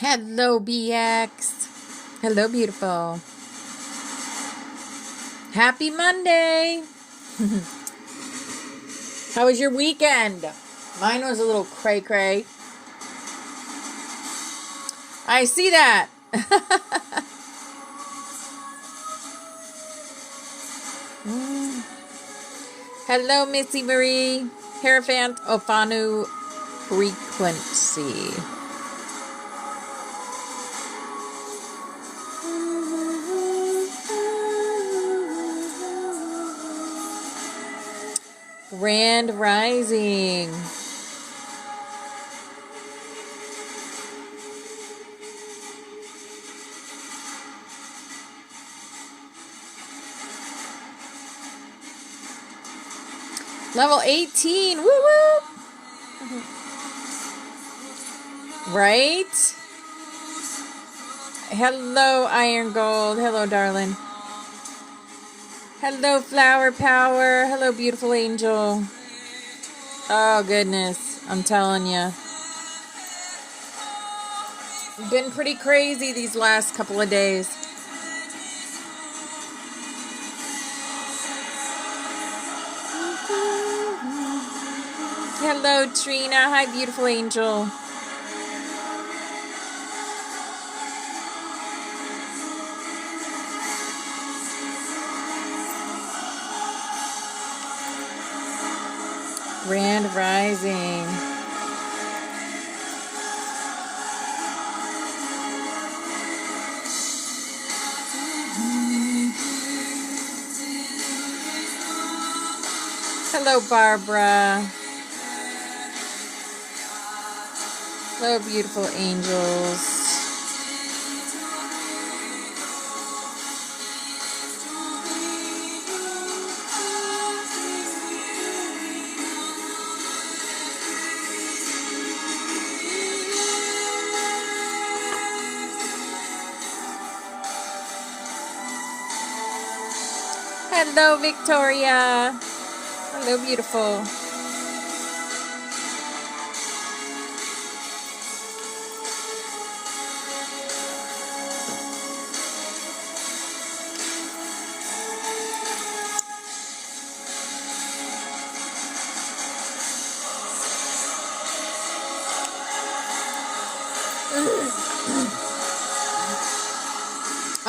Hello, BX. Hello, beautiful. Happy Monday. How was your weekend? Mine was a little cray-cray. I see that. Hello, Missy Marie. Hierophant Ophanu Frequency. Grand Rising. Level 18. Woo woo. Right? Hello, Iron Gold. Hello, darling. Hello, Flower Power. Hello, beautiful angel. Oh, goodness. I'm telling you. Been pretty crazy these last couple of days. Hello, Trina. Hi, beautiful angel. Grand Rising. Hello, Barbara. Hello, beautiful angels. Hello, Victoria. Hello, beautiful.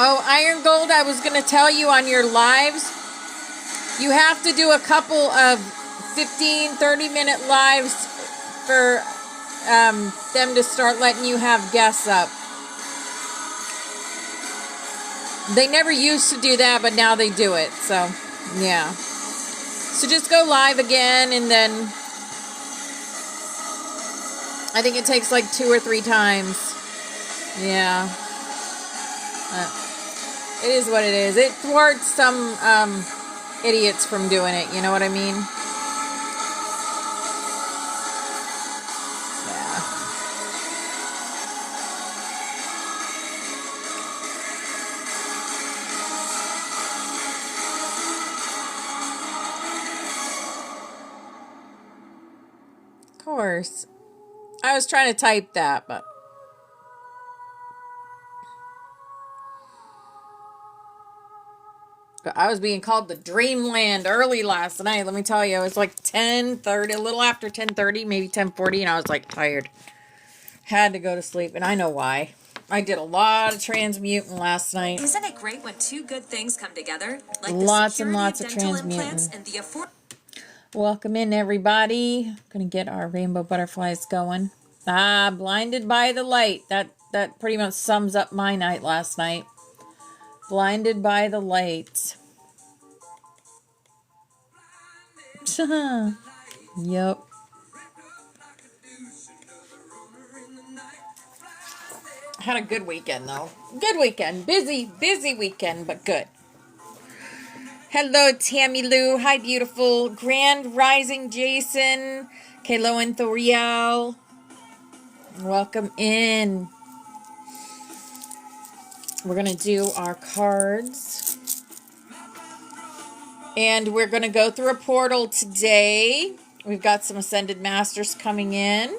Oh, Iron Gold, I was going to tell you on your lives, you have to do a couple of 15, 30-minute lives for them to start letting you have guests up. They never used to do that, but now they do it. So, yeah. So just go live again, and then I think it takes like 2 or 3 times. Yeah. It is what it is. It thwarts some idiots from doing it. You know what I mean? Yeah. Of course. I was trying to type that, but... I was being called the Dreamland early last night. Let me tell you, it was like 10:30, a little after 10:30, maybe 10:40, and I was like tired. Had to go to sleep, and I know why. I did a lot of transmuting last night. Isn't it great when 2 good things come together? Like lots and lots of transmuting. And the Welcome in, everybody. Gonna get our rainbow butterflies going. Blinded by the light. That pretty much sums up my night last night. Blinded by the light. Yep. Had a good weekend, though. Good weekend. Busy weekend, but good. Hello, Tammy Lou. Hi, beautiful. Grand Rising, Jason. Kalo and Thoriel. Welcome in. We're going to do our cards. And we're going to go through a portal today. We've got some Ascended Masters coming in.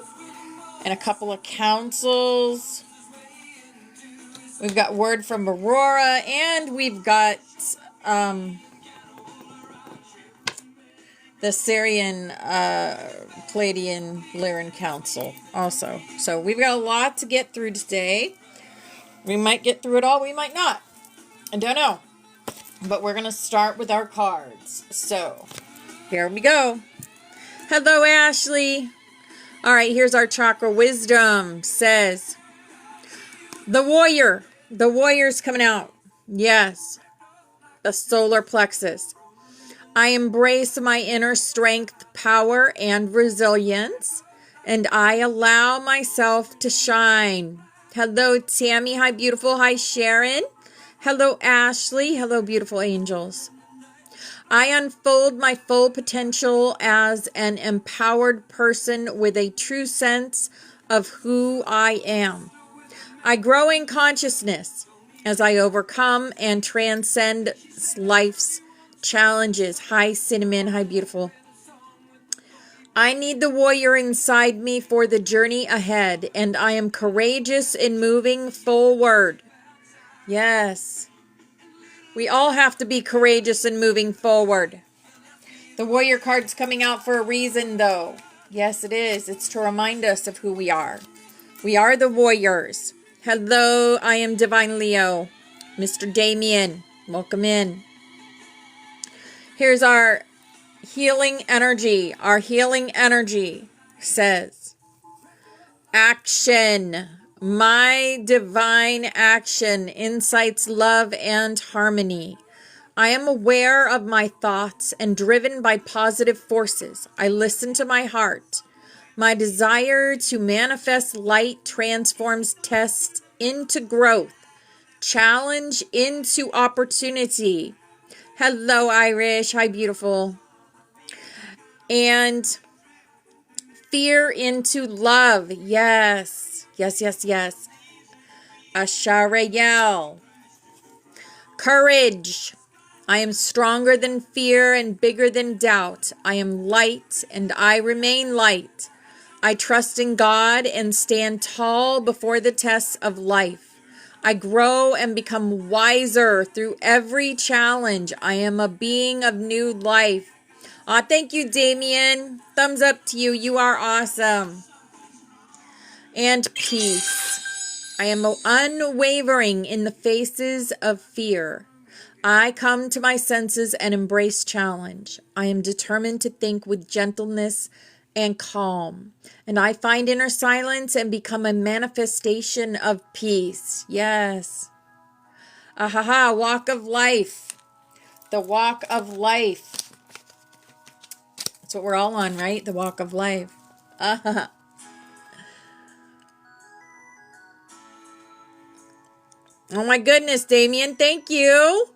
And a couple of councils. We've got word from Aurora. And we've got the Syrian Palladian Lyran Council also. So we've got a lot to get through today. We might get through it all, we might not. I don't know. But we're going to start with our cards. So, here we go. Hello, Ashley. All right, here's our chakra wisdom. Says, the warrior. The warrior's coming out. Yes. The solar plexus. I embrace my inner strength, power, and resilience, and I allow myself to shine. Hello, Tammy. Hi, beautiful. Hi, Sharon. Hello, Ashley. Hello, beautiful angels. I unfold my full potential as an empowered person with a true sense of who I am. I grow in consciousness as I overcome and transcend life's challenges. Hi, Cinnamon. Hi, beautiful. I need the warrior inside me for the journey ahead, and I am courageous in moving forward. Yes. We all have to be courageous in moving forward. The warrior card's coming out for a reason, though. Yes, it is. It's to remind us of who we are. We are the warriors. Hello, I am Divine Leo. Mr. Damien, welcome in. Here's our healing energy. Our healing energy says, action. My divine action incites love and harmony. I am aware of my thoughts and driven by positive forces. I listen to my heart. My desire to manifest light transforms test into growth, challenge into opportunity. Hello, Irish. Hi, beautiful. And fear into love. Yes. Yes, yes, yes. Asharayel. Courage. I am stronger than fear and bigger than doubt. I am light and I remain light. I trust in God and stand tall before the tests of life. I grow and become wiser through every challenge. I am a being of new life. Thank you, Damien. Thumbs up to you. You are awesome. And peace. I am unwavering in the faces of fear. I come to my senses and embrace challenge. I am determined to think with gentleness and calm. And I find inner silence and become a manifestation of peace. Yes. Ahaha, walk of life. The walk of life. That's what we're all on, right? The walk of life. Ahaha. Oh my goodness, Damien, thank you.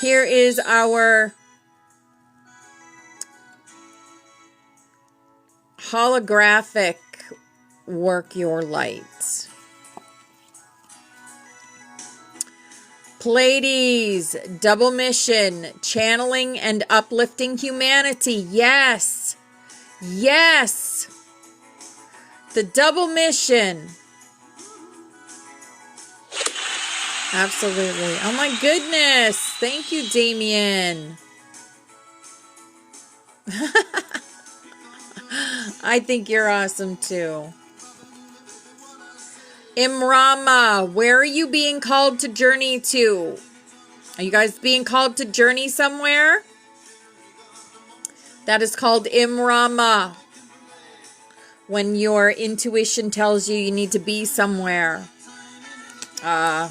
Here is our holographic work your light. Pleiades, double mission, channeling and uplifting humanity. Yes. Yes. The double mission. Absolutely. Oh my goodness. Thank you, Damien. I think you're awesome too. Imrama, where are you being called to journey to? Are you guys being called to journey somewhere? That is called Imrama. When your intuition tells you you need to be somewhere. I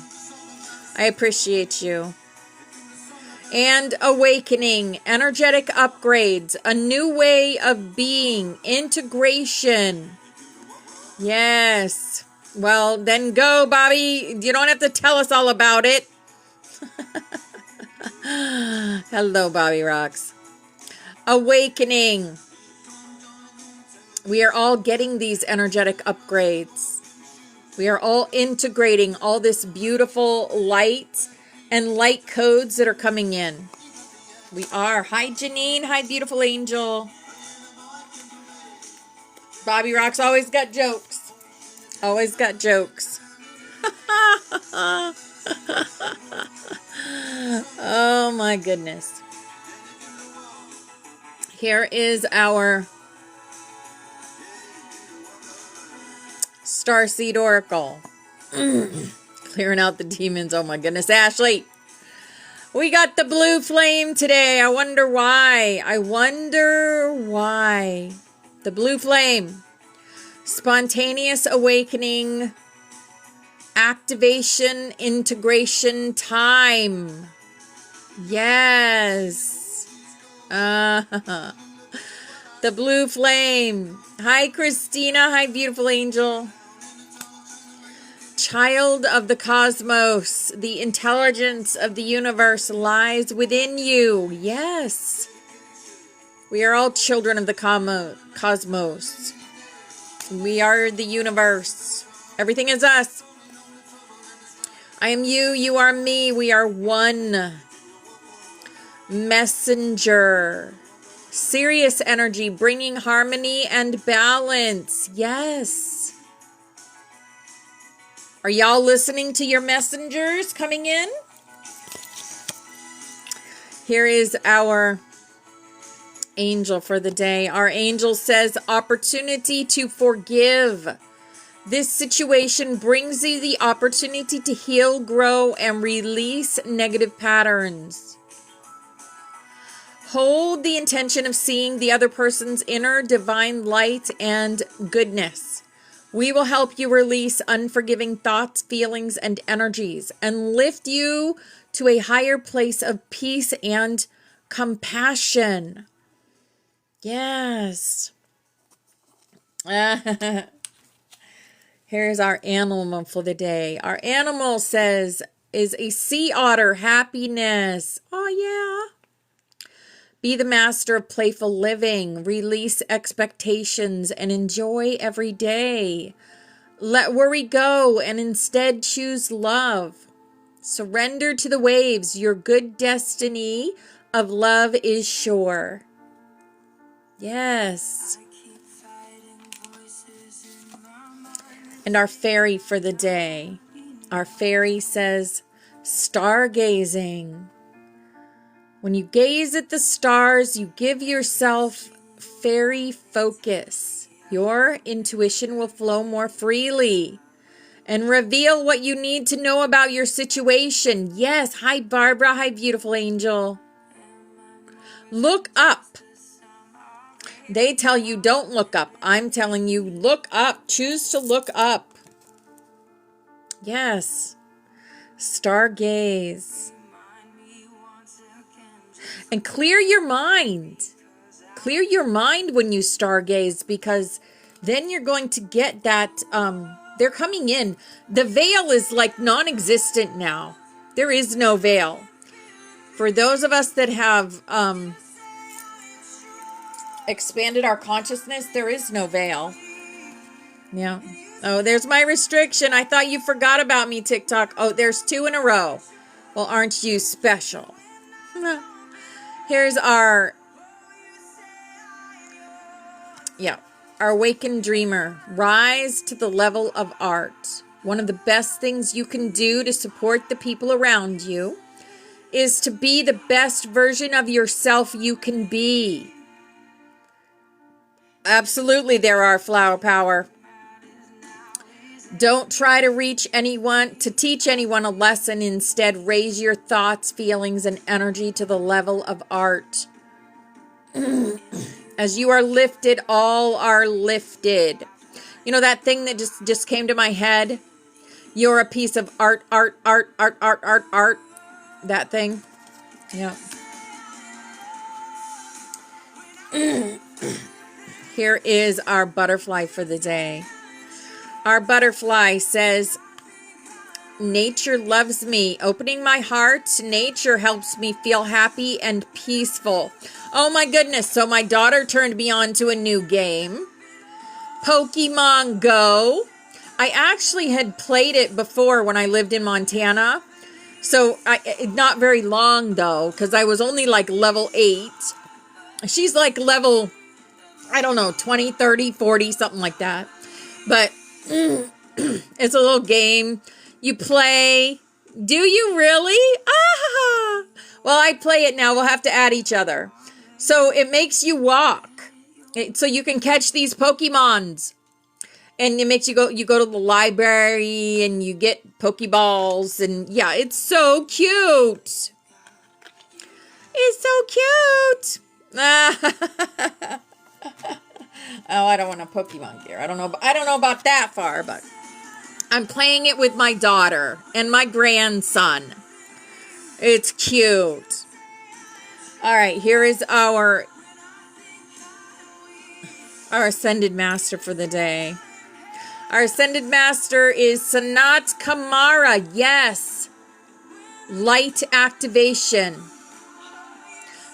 appreciate you. And awakening, energetic upgrades, a new way of being, integration. Yes. Well, then go, Bobby. You don't have to tell us all about it. Hello, Bobby Rocks. Awakening. We are all getting these energetic upgrades. We are all integrating all this beautiful light and light codes that are coming in. We are. Hi, Janine. Hi, beautiful angel. Bobby Rocks always got jokes. Always got jokes. Oh, my goodness. Here is our Starseed Oracle. Clearing out the demons. Oh, my goodness. Ashley. We got the blue flame today. I wonder why. I wonder why. The blue flame. Spontaneous awakening. Activation, integration, time. Yes. The blue flame. Hi, Christina. Hi, beautiful angel. Child of the cosmos. The intelligence of the universe lies within you. Yes. We are all children of the cosmos. We are the universe. Everything is us. I am you, you are me, we are one. Messenger. Serious energy, bringing harmony and balance. Yes. Are y'all listening to your messengers coming in? Here is our angel for the day. Our angel says, opportunity to forgive. This situation brings you the opportunity to heal, grow, and release negative patterns. Hold the intention of seeing the other person's inner divine light and goodness. We will help you release unforgiving thoughts, feelings, and energies, and lift you to a higher place of peace and compassion. Yes. Here's our animal for the day. Our animal says is a sea otter. Happiness. Oh, yeah. Be the master of playful living. Release expectations and enjoy every day. Let worry go and instead choose love. Surrender to the waves. Your good destiny of love is sure. Yes. And our fairy for the day. Our fairy says, stargazing. When you gaze at the stars, you give yourself fairy focus. Your intuition will flow more freely and reveal what you need to know about your situation. Yes. Hi, Barbara. Hi, beautiful angel. Look up. They tell you don't look up. I'm telling you, look up. Choose to look up. Yes. Stargaze. And clear your mind. Clear your mind when you stargaze, because then you're going to get that, they're coming in. The veil is like non-existent now. There is no veil. For those of us that have, expanded our consciousness, there is no veil. Yeah. Oh, there's my restriction. I thought you forgot about me, TikTok. Oh, there's 2 in a row. Well, aren't you special? Here's our awakened dreamer. Rise to the level of art. One of the best things you can do to support the people around you is to be the best version of yourself you can be. Absolutely, there are flower power. Don't try to teach anyone a lesson. Instead, raise your thoughts, feelings, and energy to the level of art. As you are lifted, all are lifted. You know that thing that just came to my head? You're a piece of art. That thing. Yeah. Here is our butterfly for the day. Our butterfly says, Nature loves me. Opening my heart to nature helps me feel happy and peaceful. Oh my goodness. So my daughter turned me on to a new game. Pokemon Go. I actually had played it before when I lived in Montana. So not very long though, because I was only like level 8. She's like level, I don't know, 20, 30, 40, something like that. But it's a little game. You play. Do you really? Ah! Well, I play it now. We'll have to add each other. So it makes you walk. So you can catch these Pokemons. And it makes you go to the library and you get Pokeballs. And yeah, it's so cute. It's so cute. Oh, I don't want a Pokemon gear. I don't know about that far, but I'm playing it with my daughter and my grandson. It's cute. All right, here is our Ascended Master for the day. Our Ascended Master is Sanat Kamara. Yes. Light activation.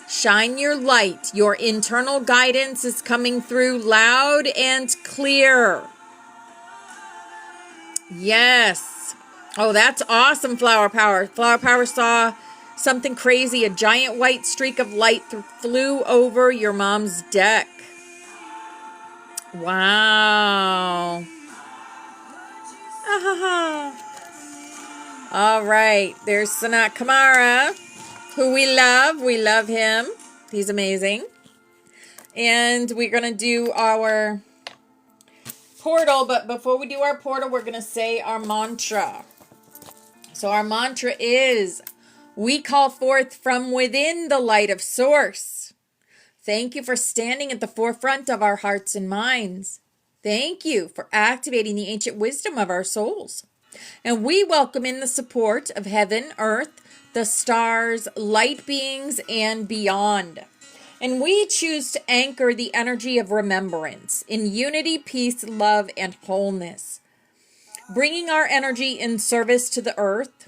Shine your light. Your internal guidance is coming through loud and clear. Yes. Oh, that's awesome, Flower Power. Flower Power saw something crazy. A giant white streak of light flew over your mom's deck. Wow. All right. There's Sanat Kamara, who we love. We love him. He's amazing. And we're going to do our portal, but before we do our portal, we're going to say our mantra. So our mantra is, we call forth from within the light of Source. Thank you for standing at the forefront of our hearts and minds. Thank you for activating the ancient wisdom of our souls. And we welcome in the support of heaven, earth, the stars, light beings, and beyond. And we choose to anchor the energy of remembrance in unity, peace, love, and wholeness, bringing our energy in service to the earth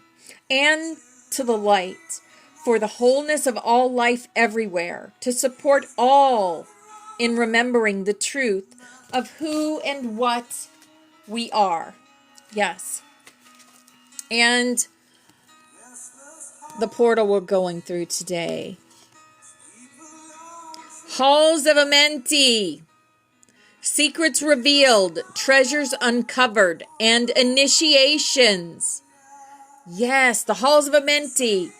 and to the light for the wholeness of all life everywhere, to support all in remembering the truth of who and what we are. Yes. And the portal we're going through today. Halls of Amenti, secrets revealed, treasures uncovered, and initiations. Yes, the Halls of Amenti.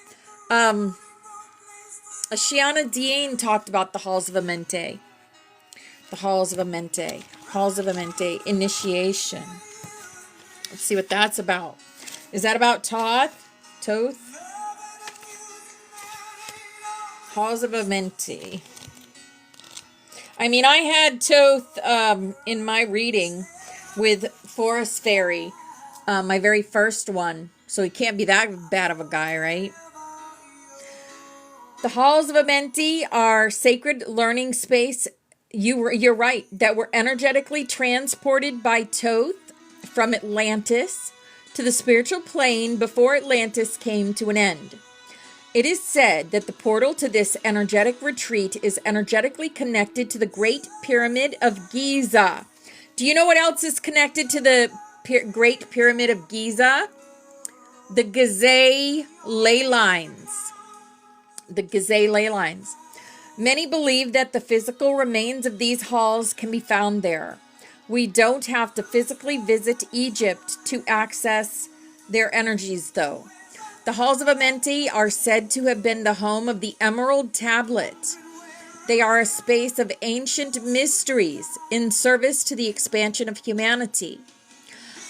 Ashiana Dean talked about the Halls of Amenti. The Halls of Amenti. Halls of Amenti, initiation. Let's see what that's about. Is that about Toth? Halls of Amenti. I mean, I had Toth in my reading with Forest Fairy, my very first one. So he can't be that bad of a guy, right? The Halls of Amenti are sacred learning space. You're right, that were energetically transported by Toth from Atlantis to the spiritual plane before Atlantis came to an end. It is said that the portal to this energetic retreat is energetically connected to the Great Pyramid of Giza. Do you know what else is connected to the Great Pyramid of Giza? The Gizeh ley lines. The Gizeh ley lines. Many believe that the physical remains of these halls can be found there. We don't have to physically visit Egypt to access their energies, though. The Halls of Amenti are said to have been the home of the Emerald Tablet. They are a space of ancient mysteries in service to the expansion of humanity.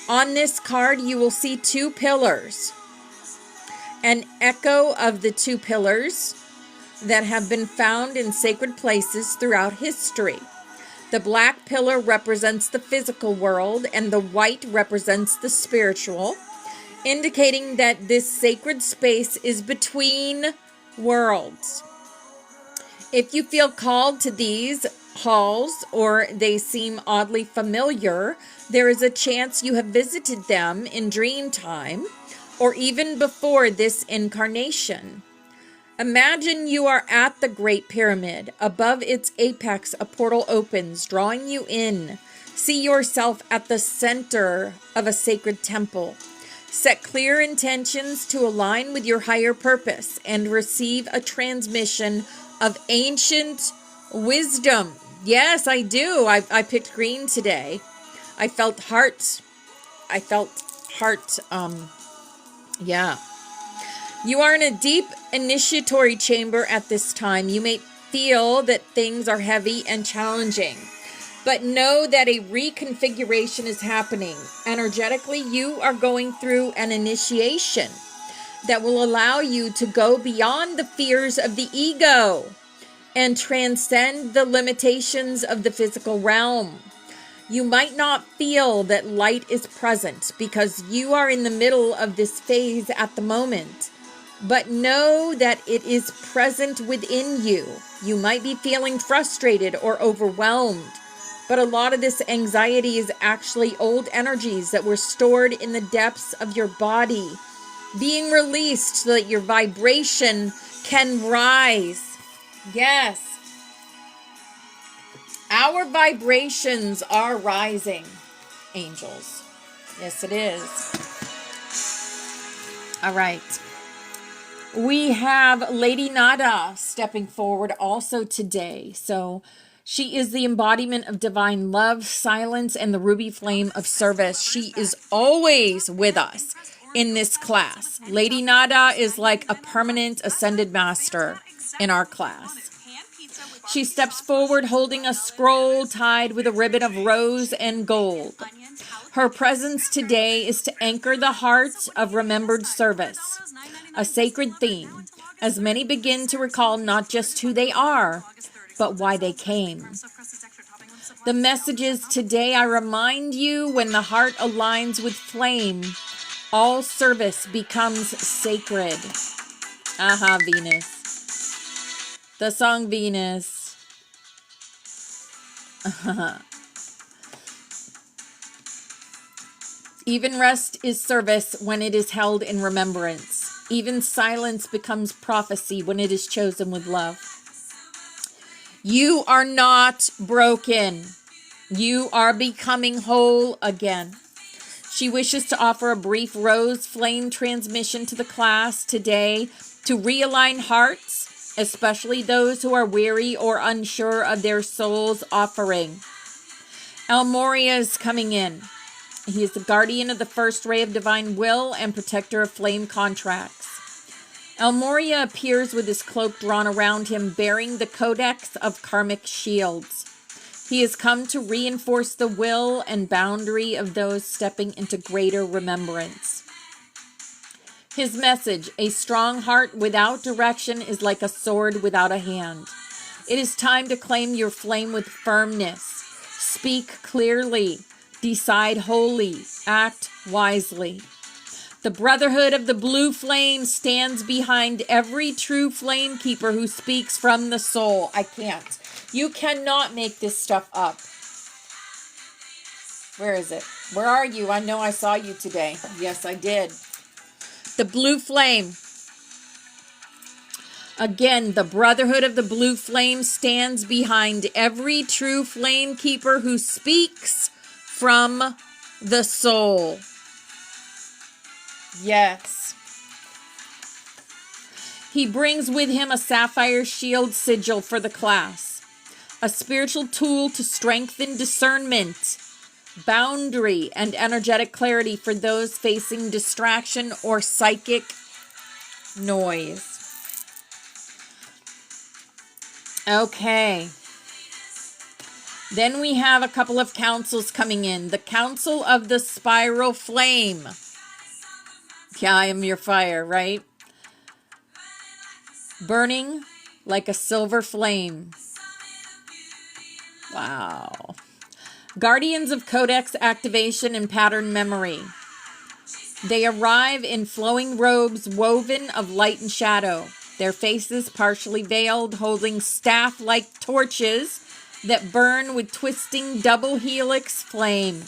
On this card, you will see two pillars. An echo of the two pillars that have been found in sacred places throughout history. The black pillar represents the physical world, and the white represents the spiritual, indicating that this sacred space is between worlds. If you feel called to these halls or they seem oddly familiar, there is a chance you have visited them in dream time or even before this incarnation. Imagine you are at the Great Pyramid. Above its apex, a portal opens, drawing you in. See yourself at the center of a sacred temple. Set clear intentions to align with your higher purpose and receive a transmission of ancient wisdom. Yes, I do. I picked green today. I felt heart. Yeah. You are in a deep initiatory chamber at this time. You may feel that things are heavy and challenging, but know that a reconfiguration is happening. Energetically, you are going through an initiation that will allow you to go beyond the fears of the ego and transcend the limitations of the physical realm. You might not feel that light is present because you are in the middle of this phase at the moment. But know that it is present within you. You might be feeling frustrated or overwhelmed, but a lot of this anxiety is actually old energies that were stored in the depths of your body, being released so that your vibration can rise. Yes. Our vibrations are rising, angels. Yes, it is. All right. We have Lady Nada stepping forward also today. So she is the embodiment of divine love, silence, and the ruby flame of service. She is always with us in this class. Lady Nada is like a permanent ascended master in our class. She steps forward holding a scroll tied with a ribbon of rose and gold. Her presence today is to anchor the heart of remembered service, a sacred theme, as many begin to recall not just who they are, but why they came. The messages today, I remind you, when the heart aligns with flame, all service becomes sacred. Aha, Venus. The song Venus. Even rest is service when it is held in remembrance. Even silence becomes prophecy when it is chosen with love. You are not broken. You are becoming whole again. She wishes to offer a brief rose flame transmission to the class today to realign hearts, especially those who are weary or unsure of their soul's offering. El Moria is coming in. He is the guardian of the first ray of divine will and protector of flame contracts. El Moria appears with his cloak drawn around him, bearing the codex of karmic shields. He has come to reinforce the will and boundary of those stepping into greater remembrance. His message, a strong heart without direction, is like a sword without a hand. It is time to claim your flame with firmness. Speak clearly. Decide wholly, act wisely. The Brotherhood of the Blue Flame stands behind every true flame keeper who speaks from the soul. I can't. You cannot make this stuff up. Where is it? Where are you? I know I saw you today. Yes, I did. The Blue Flame. Again, the Brotherhood of the Blue Flame stands behind every true flame keeper who speaks from the soul. Yes. He brings with him a sapphire shield sigil for the class, a spiritual tool to strengthen discernment, boundary, and energetic clarity for those facing distraction or psychic noise. Okay. Then we have a couple of councils coming in. The Council of the Spiral Flame. Yeah, I am your fire, right? Burning like a silver flame. Wow. Guardians of Codex activation and pattern memory. They arrive in flowing robes woven of light and shadow. Their faces partially veiled, holding staff-like torches that burn with twisting double helix flame.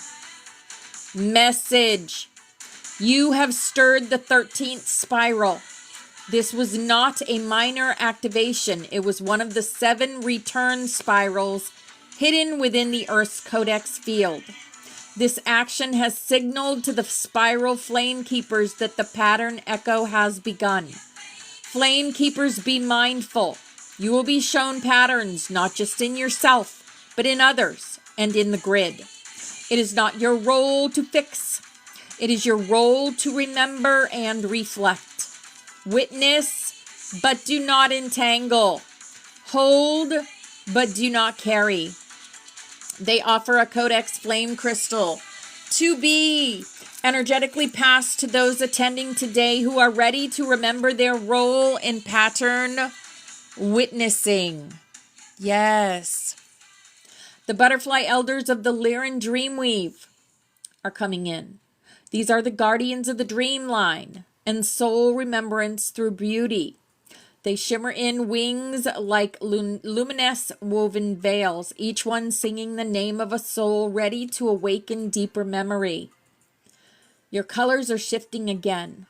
Message. You have stirred the 13th spiral. This was not a minor activation. It was one of the 7 return spirals hidden within the Earth's codex field. This action has signaled to the spiral flame keepers that the pattern echo has begun. Flame keepers, be mindful. You will be shown patterns not just in yourself, but in others and in the grid. It is not your role to fix. It is your role to remember and reflect. Witness, but do not entangle. Hold, but do not carry. They offer a Codex Flame Crystal to be energetically passed to those attending today who are ready to remember their role in pattern witnessing. Yes. The butterfly elders of the Lyran Dreamweave are coming in. These are the guardians of the dream line and soul remembrance through beauty. They shimmer in wings like luminous woven veils, each one singing the name of a soul ready to awaken deeper memory. Your colors are shifting again.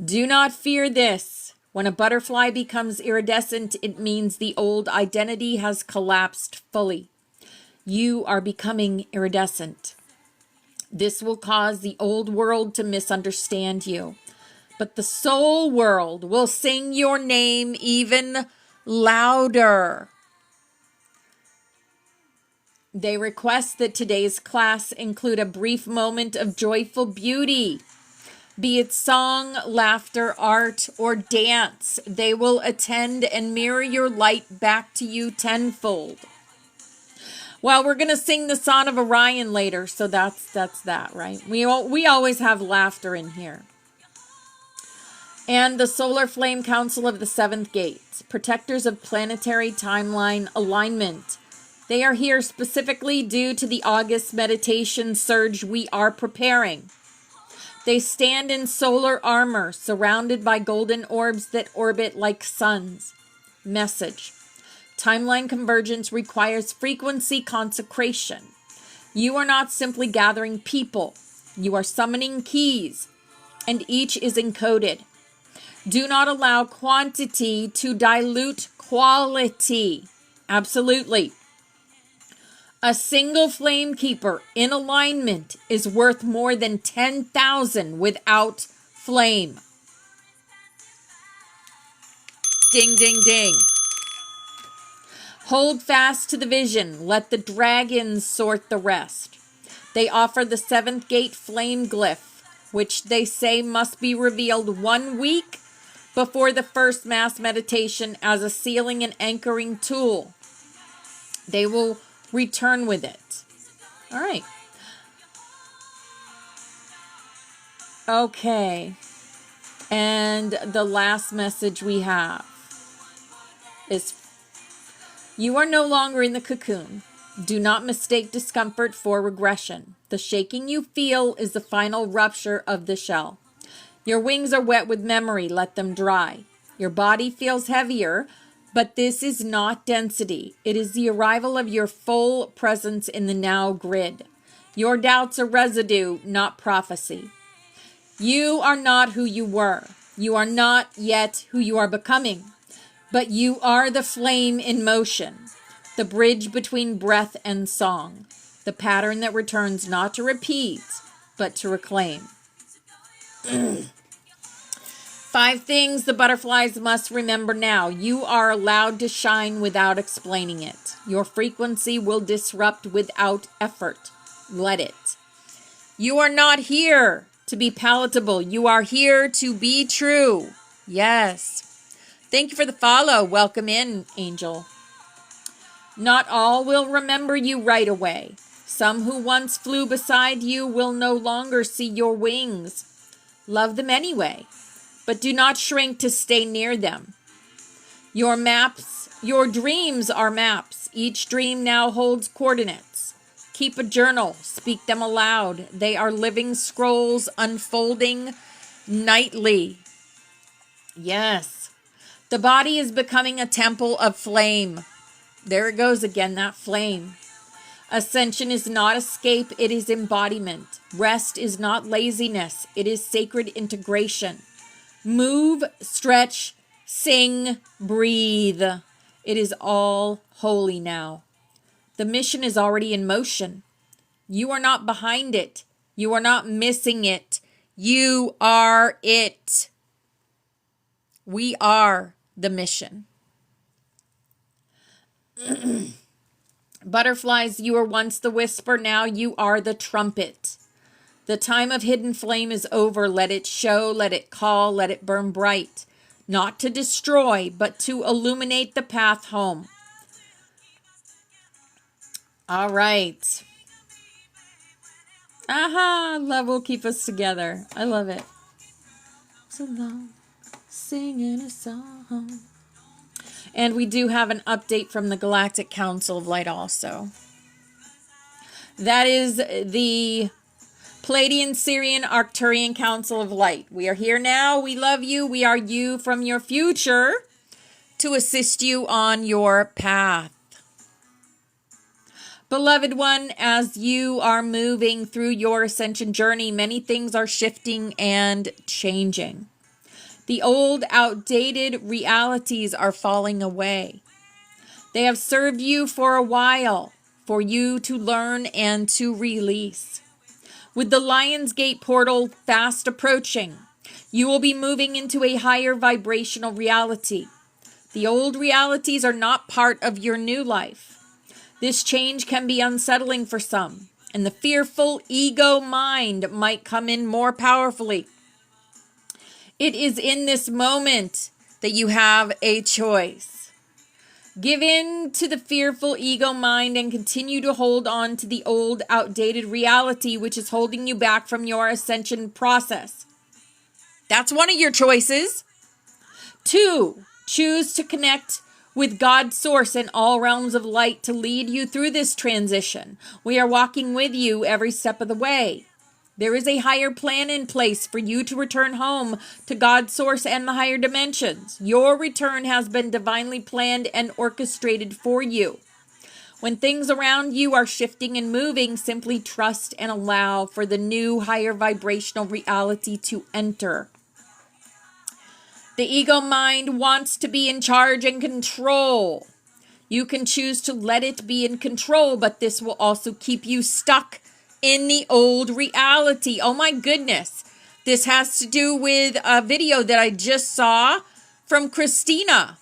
Do not fear this. When a butterfly becomes iridescent, it means the old identity has collapsed fully. You are becoming iridescent. This will cause the old world to misunderstand you. But the soul world will sing your name even louder. They request that today's class include a brief moment of joyful beauty. Be it song, laughter, art, or dance, they will attend and mirror your light back to you tenfold. Well, we're going to sing the Song of Orion later, so that's that, right? We always have laughter in here. And the Solar Flame Council of the 7th Gate, protectors of planetary timeline alignment. They are here specifically due to the August meditation surge we are preparing. They stand in solar armor, surrounded by golden orbs that orbit like suns. Message. Timeline convergence requires frequency consecration. You are not simply gathering people. You are summoning keys, and each is encoded. Do not allow quantity to dilute quality. Absolutely. A single flame keeper in alignment is worth more than 10,000 without flame. Ding, ding, ding. Hold fast to the vision. Let the dragons sort the rest. They offer the 7th Gate flame glyph, which they say must be revealed 1 week before the first mass meditation as a sealing and anchoring tool. They will return with it. All right. Okay. And the last message we have is, you are no longer in the cocoon. Do not mistake discomfort for regression. The shaking you feel is the final rupture of the shell. Your wings are wet with memory. Let them dry. Your body feels heavier, but this is not density. It is the arrival of your full presence in the now grid. Your doubts are residue, not prophecy. You are not who you were. You are not yet who you are becoming. But you are the flame in motion, the bridge between breath and song, the pattern that returns not to repeat, but to reclaim. 5 things the butterflies must remember now. You are allowed to shine without explaining it. Your frequency will disrupt without effort. Let it. You are not here to be palatable. You are here to be true. Yes. Thank you for the follow. Welcome in, Angel. Not all will remember you right away. Some who once flew beside you will no longer see your wings. Love them anyway, but do not shrink to stay near them. Your dreams are maps. Each dream now holds coordinates. Keep a journal. Speak them aloud. They are living scrolls unfolding nightly. Yes. The body is becoming a temple of flame. There it goes again, that flame. Ascension is not escape, it is embodiment. Rest is not laziness, it is sacred integration. Move, stretch, sing, breathe. It is all holy now. The mission is already in motion. You are not behind it. You are not missing it. You are it. We are the mission. Butterflies, you were once the whisper, now you are the trumpet. The time of hidden flame is over. Let it show, let it call, let it burn bright. Not to destroy, but to illuminate the path home. All right. Aha, love will keep us together. I love it. So long, singing a song. And we do have an update from the Galactic Council of Light also. That is the Pleiadian, Syrian, Arcturian Council of Light. We are here now. We love you. We are you from your future to assist you on your path. Beloved one, as you are moving through your ascension journey, many things are shifting and changing. The old, outdated realities are falling away. They have served you for a while, for you to learn and to release. With the Lion's Gate portal fast approaching, you will be moving into a higher vibrational reality. The old realities are not part of your new life. This change can be unsettling for some, and the fearful ego mind might come in more powerfully. It is in this moment that you have a choice. Give in to the fearful ego mind and continue to hold on to the old, outdated reality which is holding you back from your ascension process. That's one of your choices. 2, choose to connect with God's source in all realms of light to lead you through this transition. We are walking with you every step of the way. There is a higher plan in place for you to return home to God's source and the higher dimensions. Your return has been divinely planned and orchestrated for you. When things around you are shifting and moving, simply trust and allow for the new higher vibrational reality to enter. The ego mind wants to be in charge and control. You can choose to let it be in control, but this will also keep you stuck in the old reality. Oh my goodness. This has to do with a video that I just saw from Christina.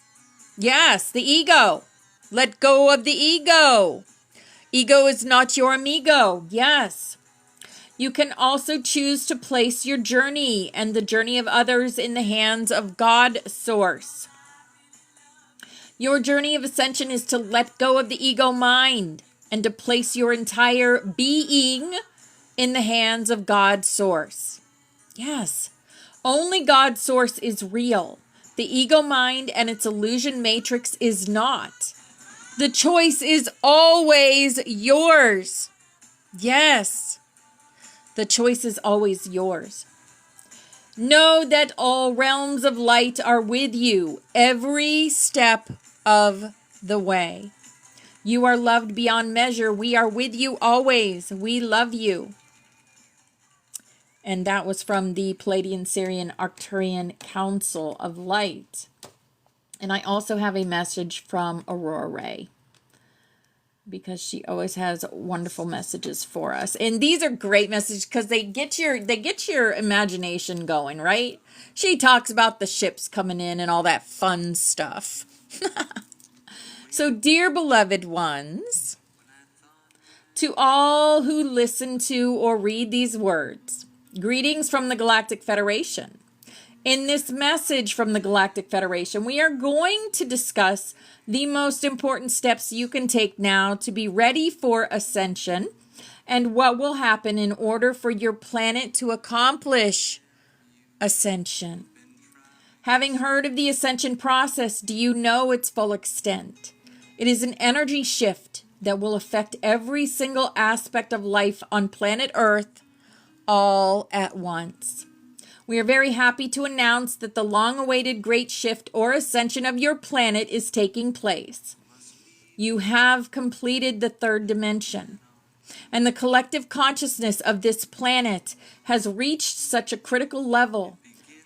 Yes, the ego. Let go of the ego. Ego is not your amigo. Yes. You can also choose to place your journey and the journey of others in the hands of God Source. Your journey of ascension is to let go of the ego mind and to place your entire being in the hands of God Source. Yes, only God Source is real. The ego mind and its illusion matrix is not. The choice is always yours. Yes, the choice is always yours. Know that all realms of light are with you every step of the way. You are loved beyond measure. We are with you always. We love you. And that was from the Pleiadian, Syrian, Arcturian Council of Light. And I also have a message from Aurora Ray, because she always has wonderful messages for us. And these are great messages because they get your imagination going, right? She talks about the ships coming in and all that fun stuff. So, dear beloved ones, to all who listen to or read these words, greetings from the Galactic Federation. In this message from the Galactic Federation, we are going to discuss the most important steps you can take now to be ready for ascension and what will happen in order for your planet to accomplish ascension. Having heard of the ascension process, do you know its full extent? It is an energy shift that will affect every single aspect of life on planet Earth all at once. We are very happy to announce that the long-awaited great shift or ascension of your planet is taking place. You have completed the third dimension. And the collective consciousness of this planet has reached such a critical level,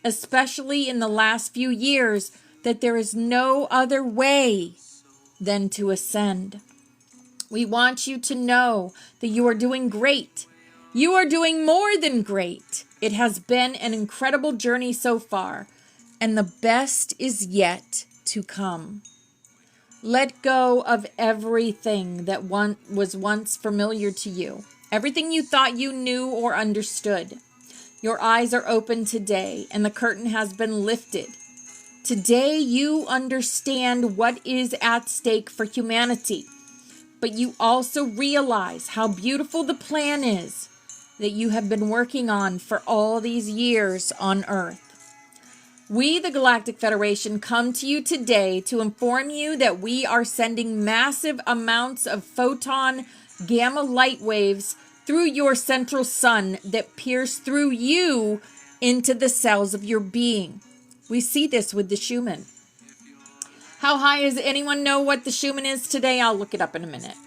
especially in the last few years, that there is no other way than to ascend. We want you to know that you are doing great. You are doing more than great. It has been an incredible journey so far, and the best is yet to come. Let go of everything that was once familiar to you, everything you thought you knew or understood. Your eyes are open today, and the curtain has been lifted. Today you understand what is at stake for humanity, but you also realize how beautiful the plan is that you have been working on for all these years on Earth. We, the Galactic Federation, come to you today to inform you that we are sending massive amounts of photon gamma light waves through your central sun that pierce through you into the cells of your being. We see this with the Schumann. How high does anyone know what the Schumann is today? I'll look it up in a minute.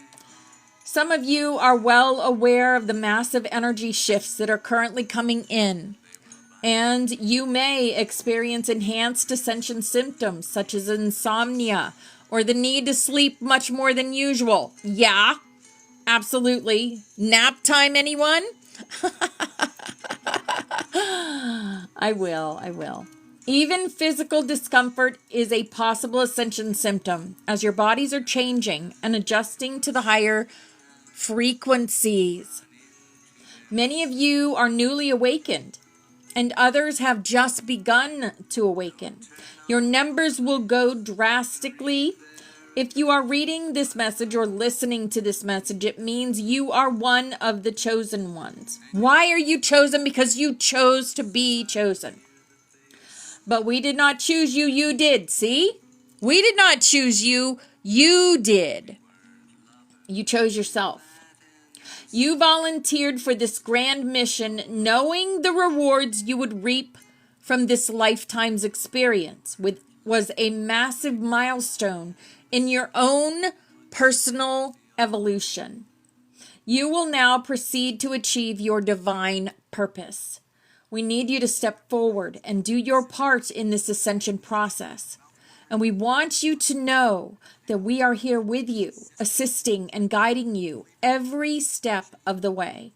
Some of you are well aware of the massive energy shifts that are currently coming in. And you may experience enhanced ascension symptoms such as insomnia or the need to sleep much more than usual. Yeah, absolutely. Nap time, anyone? I will. Even physical discomfort is a possible ascension symptom as your bodies are changing and adjusting to the higher frequencies. Many of you are newly awakened, and others have just begun to awaken. Your numbers will go drastically. If you are reading this message or listening to this message, it means you are one of the chosen ones. Why are you chosen? Because you chose to be chosen. But we did not choose you, you did. See? We did not choose you, you did. You chose yourself. You volunteered for this grand mission, knowing the rewards you would reap from this lifetime's experience was a massive milestone in your own personal evolution. You will now proceed to achieve your divine purpose. We need you to step forward and do your part in this ascension process. And we want you to know that we are here with you, assisting and guiding you every step of the way.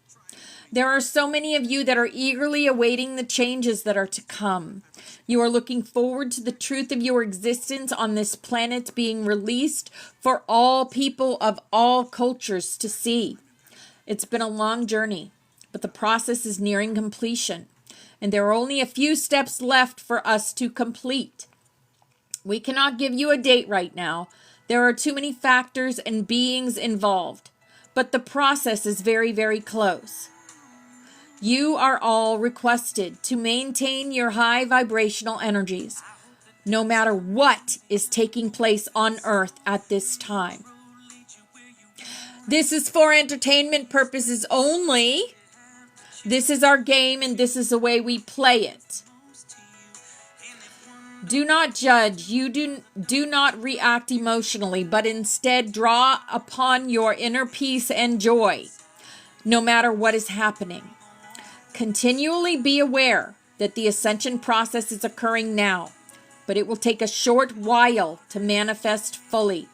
There are so many of you that are eagerly awaiting the changes that are to come. You are looking forward to the truth of your existence on this planet being released for all people of all cultures to see. It's been a long journey, but the process is nearing completion, and there are only a few steps left for us to complete. We cannot give you a date right now. There are too many factors and beings involved, but the process is very, very close. You are all requested to maintain your high vibrational energies, no matter what is taking place on Earth at this time. This is for entertainment purposes only. This is our game, and this is the way we play it. Do not judge. You do not react emotionally, but instead draw upon your inner peace and joy, no matter what is happening. Continually be aware that the ascension process is occurring now, but it will take a short while to manifest fully.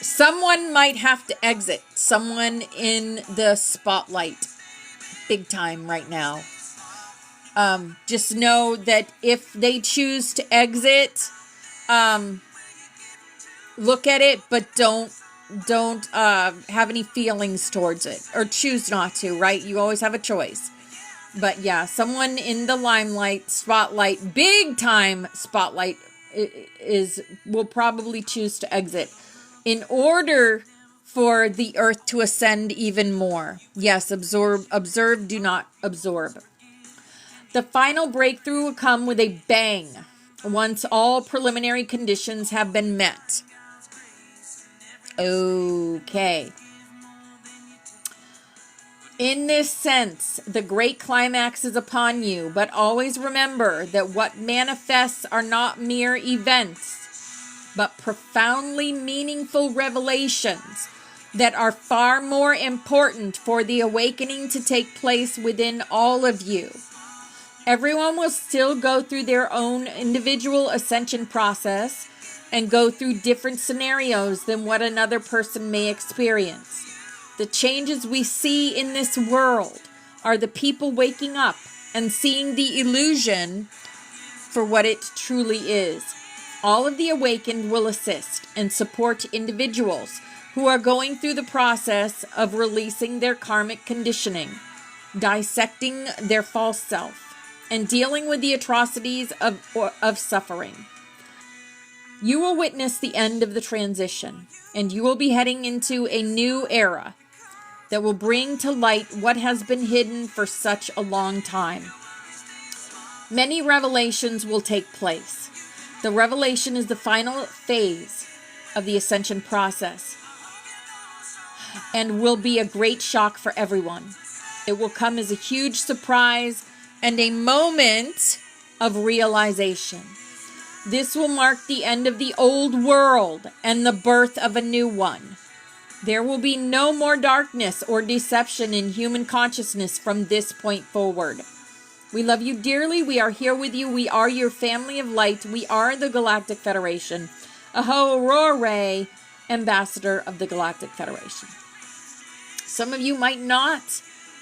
Someone might have to exit. Someone in the spotlight. Big time right now. Just know that if they choose to exit, look at it, but don't have any feelings towards it, or choose not to, right? You always have a choice. But yeah, someone in the limelight, spotlight, big time spotlight will probably choose to exit in order for the earth to ascend even more. Yes, observe, do not absorb. The final breakthrough will come with a bang once all preliminary conditions have been met. Okay. In this sense, the great climax is upon you, but always remember that what manifests are not mere events, but profoundly meaningful revelations that are far more important for the awakening to take place within all of you. Everyone will still go through their own individual ascension process and go through different scenarios than what another person may experience. The changes we see in this world are the people waking up and seeing the illusion for what it truly is. All of the awakened will assist and support individuals who are going through the process of releasing their karmic conditioning, dissecting their false self, and dealing with the atrocities of suffering. You will witness the end of the transition, and you will be heading into a new era that will bring to light what has been hidden for such a long time. Many revelations will take place. The revelation is the final phase of the ascension process and will be a great shock for everyone. It will come as a huge surprise and a moment of realization. This will mark the end of the old world and the birth of a new one. There will be no more darkness or deception in human consciousness from this point forward. We love you dearly. We are here with you. We are your family of light. We are the Galactic Federation. Aho Aurora, Ambassador of the Galactic Federation. Some of you might not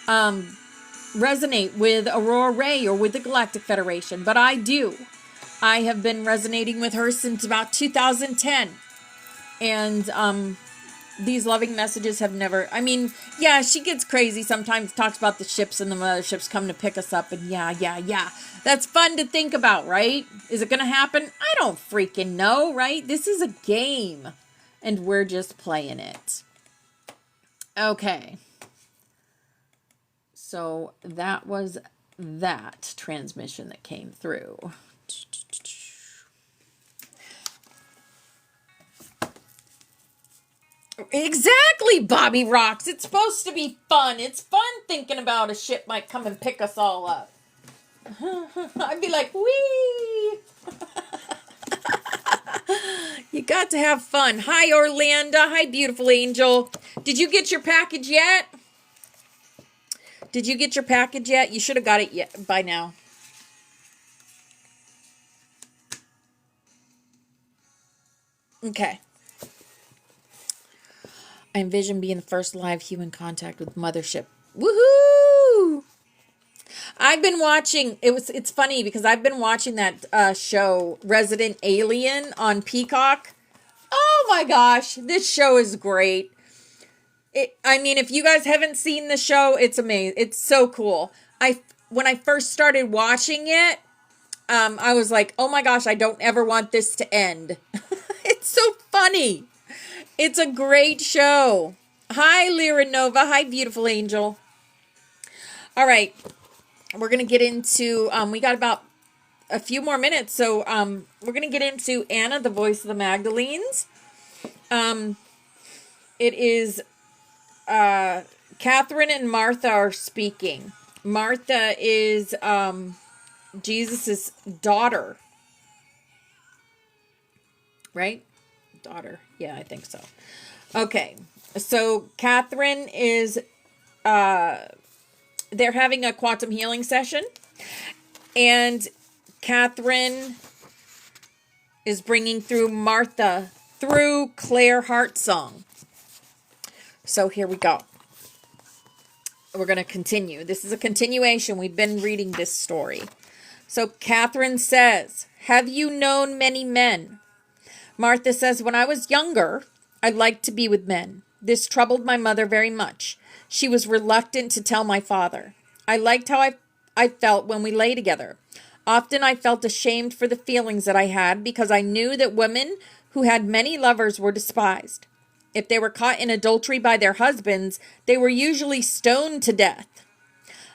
resonate with Aurora Ray or with the Galactic Federation, but I do. I have been resonating with her since about 2010. And these loving messages have never, I mean, yeah, she gets crazy sometimes, talks about the ships and the motherships come to pick us up, and yeah. That's fun to think about, right? Is it going to happen? I don't freaking know, right? This is a game, and we're just playing it. Okay. So that was that transmission that came through. Exactly, Bobby Rocks. It's supposed to be fun. It's fun thinking about a ship might come and pick us all up. I'd be like, wee. You got to have fun. Hi, Orlando. Hi, beautiful angel. Did you get your package yet? Did you get your package yet? You should have got it yet by now. Okay. I envision being the first live human contact with Mothership. Woohoo! I've been watching, it's funny because I've been watching that show, Resident Alien on Peacock. Oh my gosh, this show is great. I mean, if you guys haven't seen the show, it's amazing. It's so cool. When I first started watching it, I was like, oh my gosh, I don't ever want this to end. It's so funny. It's a great show. Hi, Lyra Nova. Hi, beautiful angel. All right. We're going to get into, we got about a few more minutes. So we're going to get into Anna, the voice of the Magdalenes. It is Catherine and Martha are speaking. Martha is Jesus's daughter. Right? Daughter. Yeah, I think so. Okay. So Catherine is they're having a quantum healing session, and Catherine is bringing through Martha through Claire Heartsong. So here we go. We're going to continue. This is a continuation. We've been reading this story. So Catherine says, have you known many men? Martha says, when I was younger, I liked to be with men. This troubled my mother very much. She was reluctant to tell my father. I liked how I felt when we lay together. Often I felt ashamed for the feelings that I had because I knew that women who had many lovers were despised. If they were caught in adultery by their husbands, they were usually stoned to death.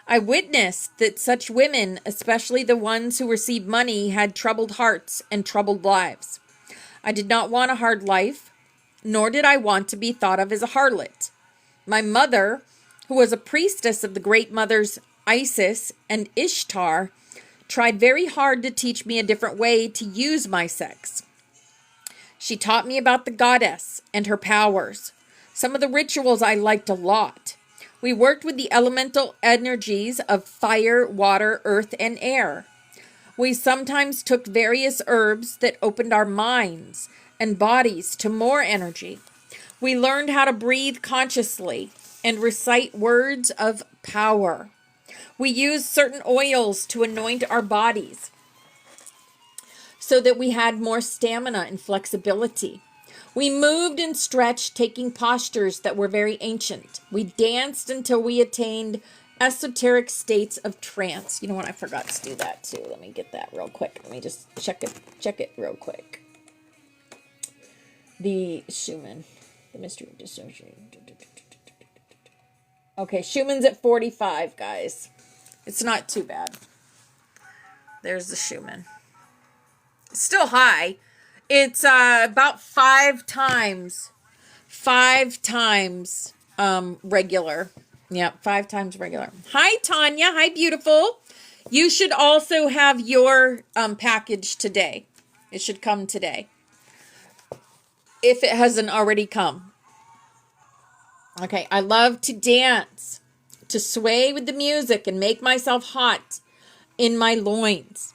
I witnessed that such women, especially the ones who received money, had troubled hearts and troubled lives. I did not want a hard life, nor did I want to be thought of as a harlot. My mother, who was a priestess of the great mothers Isis and Ishtar, tried very hard to teach me a different way to use my sex. She taught me about the goddess and her powers. Some of the rituals I liked a lot. We worked with the elemental energies of fire, water, earth, and air. We sometimes took various herbs that opened our minds and bodies to more energy. We learned how to breathe consciously and recite words of power. We used certain oils to anoint our bodies so that we had more stamina and flexibility. We moved and stretched, taking postures that were very ancient. We danced until we attained esoteric states of trance. You know what? I forgot to do that too. Let me get that real quick. Let me just check it real quick. The Schumann, the mystery of dissociation. Okay, Schumann's at 45, guys. It's not too bad. There's the Schumann. It's still high. It's about 5 times regular. Yeah, 5 times regular. Hi, Tanya. Hi, beautiful. You should also have your package today. It should come today, if it hasn't already come. Okay, I love to dance, to sway with the music and make myself hot in my loins.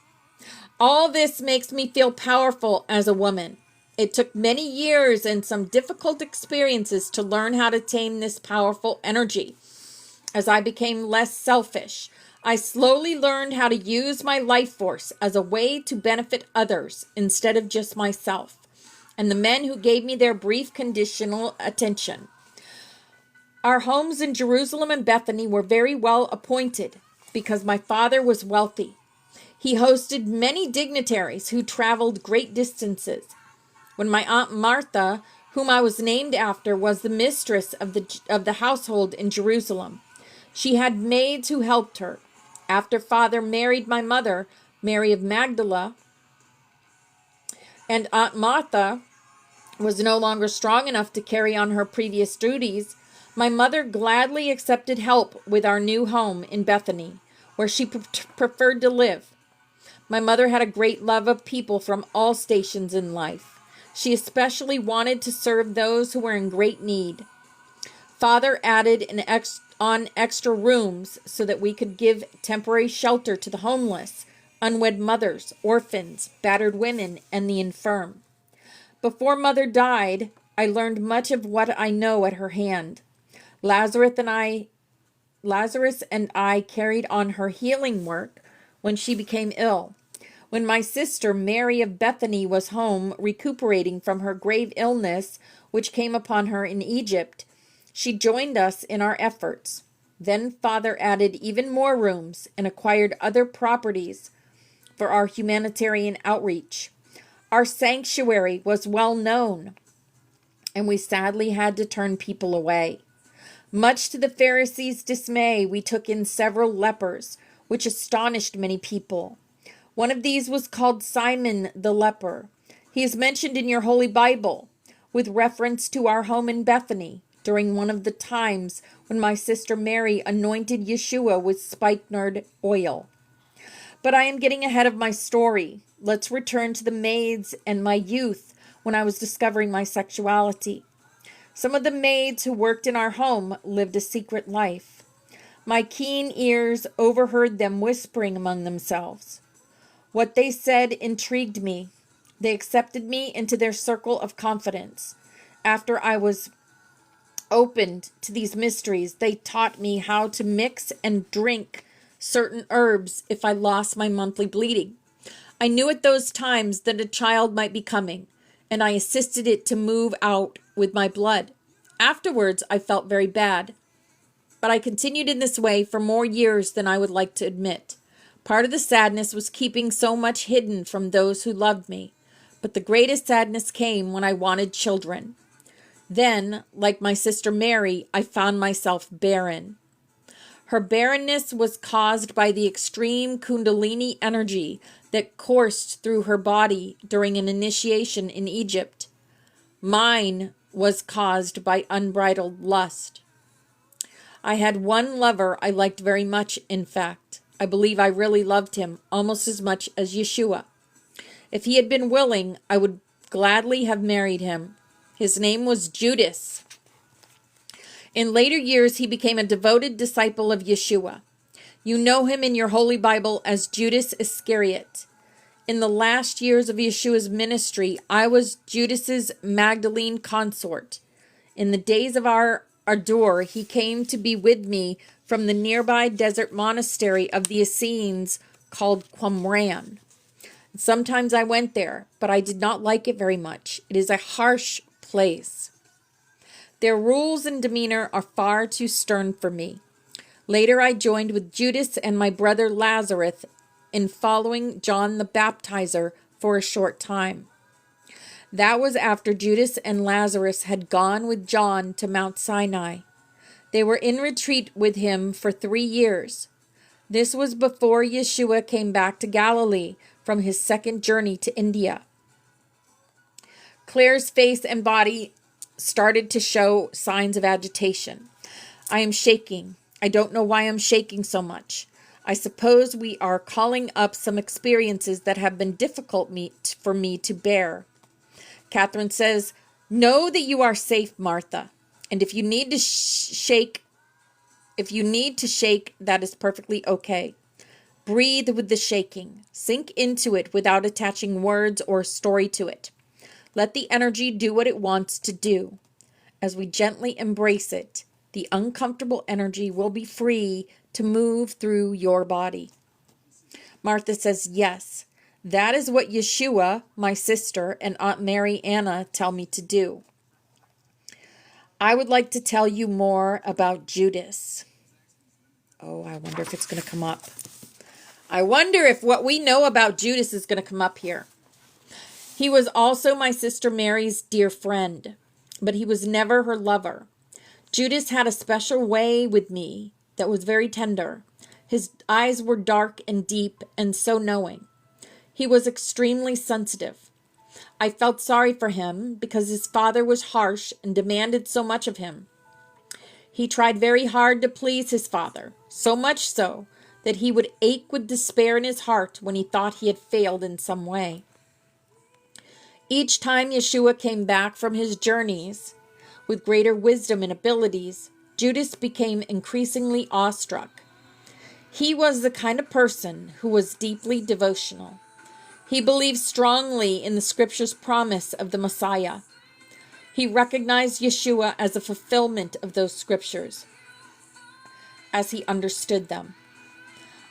All this makes me feel powerful as a woman. It took many years and some difficult experiences to learn how to tame this powerful energy. As I became less selfish, I slowly learned how to use my life force as a way to benefit others instead of just myself and the men who gave me their brief conditional attention. Our homes in Jerusalem and Bethany were very well appointed because my father was wealthy. He hosted many dignitaries who traveled great distances. When my Aunt Martha, whom I was named after, was the mistress of the household in Jerusalem, she had maids who helped her. After father married my mother, Mary of Magdala, and Aunt Martha was no longer strong enough to carry on her previous duties, my mother gladly accepted help with our new home in Bethany, where she preferred to live. My mother had a great love of people from all stations in life. She especially wanted to serve those who were in great need. Father added on extra rooms so that we could give temporary shelter to the homeless, unwed mothers, orphans, battered women, and the infirm. Before Mother died, I learned much of what I know at her hand. Lazarus and I carried on her healing work when she became ill. When my sister, Mary of Bethany, was home recuperating from her grave illness, which came upon her in Egypt, she joined us in our efforts. Then Father added even more rooms and acquired other properties for our humanitarian outreach. Our sanctuary was well known, and we sadly had to turn people away. Much to the Pharisees' dismay, we took in several lepers, which astonished many people. One of these was called Simon the leper. He is mentioned in your Holy Bible with reference to our home in Bethany during one of the times when my sister Mary anointed Yeshua with spikenard oil. But I am getting ahead of my story. Let's return to the maids and my youth when I was discovering my sexuality. Some of the maids who worked in our home lived a secret life. My keen ears overheard them whispering among themselves. What they said intrigued me. They accepted me into their circle of confidence. After I was opened to these mysteries, they taught me how to mix and drink certain herbs if I lost my monthly bleeding. I knew at those times that a child might be coming, and I assisted it to move out with my blood. Afterwards, I felt very bad, but I continued in this way for more years than I would like to admit. Part of the sadness was keeping so much hidden from those who loved me, but the greatest sadness came when I wanted children. Then, like my sister Mary, I found myself barren. Her barrenness was caused by the extreme Kundalini energy that coursed through her body during an initiation in Egypt. Mine was caused by unbridled lust. I had one lover I liked very much, in fact. I believe I really loved him almost as much as Yeshua. If he had been willing, I would gladly have married him. His name was Judas. In later years, he became a devoted disciple of Yeshua. You know him in your Holy Bible as Judas Iscariot. In the last years of Yeshua's ministry, I was Judas's Magdalene consort. In the days of our ardor, he came to be with me from the nearby desert monastery of the Essenes called Qumran. Sometimes I went there, but I did not like it very much. It is a harsh place. Their rules and demeanor are far too stern for me. Later I joined with Judas and my brother Lazarus in following John the Baptizer for a short time. That was after Judas and Lazarus had gone with John to Mount Sinai. They were in retreat with him for 3 years. This was before Yeshua came back to Galilee from his second journey to India. Claire's face and body started to show signs of agitation. I am shaking. I don't know why I'm shaking so much. I suppose we are calling up some experiences that have been difficult for me to bear. Catherine says, know that you are safe, Martha. And if you need to shake, that is perfectly okay. Breathe with the shaking. Sink into it without attaching words or story to it. Let the energy do what it wants to do. As we gently embrace it, the uncomfortable energy will be free to move through your body. Martha says, yes, that is what Yeshua, my sister, and Aunt Mary Anna tell me to do. I would like to tell you more about Judas. Oh, I wonder if it's going to come up. I wonder if what we know about Judas is going to come up here. He was also my sister Mary's dear friend, but he was never her lover. Judas had a special way with me that was very tender. His eyes were dark and deep and so knowing. He was extremely sensitive. I felt sorry for him because his father was harsh and demanded so much of him. He tried very hard to please his father, so much so that he would ache with despair in his heart when he thought he had failed in some way. Each time Yeshua came back from his journeys with greater wisdom and abilities, Judas became increasingly awestruck. He was the kind of person who was deeply devotional. He believed strongly in the scripture's promise of the Messiah. He recognized Yeshua as a fulfillment of those scriptures, as he understood them.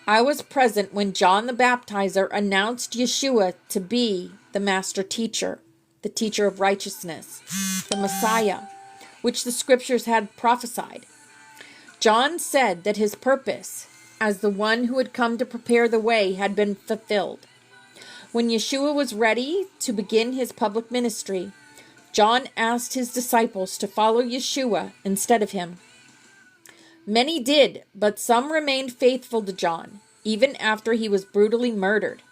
I was present when John the Baptizer announced Yeshua to be the master teacher, the teacher of righteousness, the Messiah, which the scriptures had prophesied. John said that his purpose, as the one who had come to prepare the way, had been fulfilled. When Yeshua was ready to begin his public ministry, John asked his disciples to follow Yeshua instead of him. Many did, but some remained faithful to John, even after he was brutally murdered.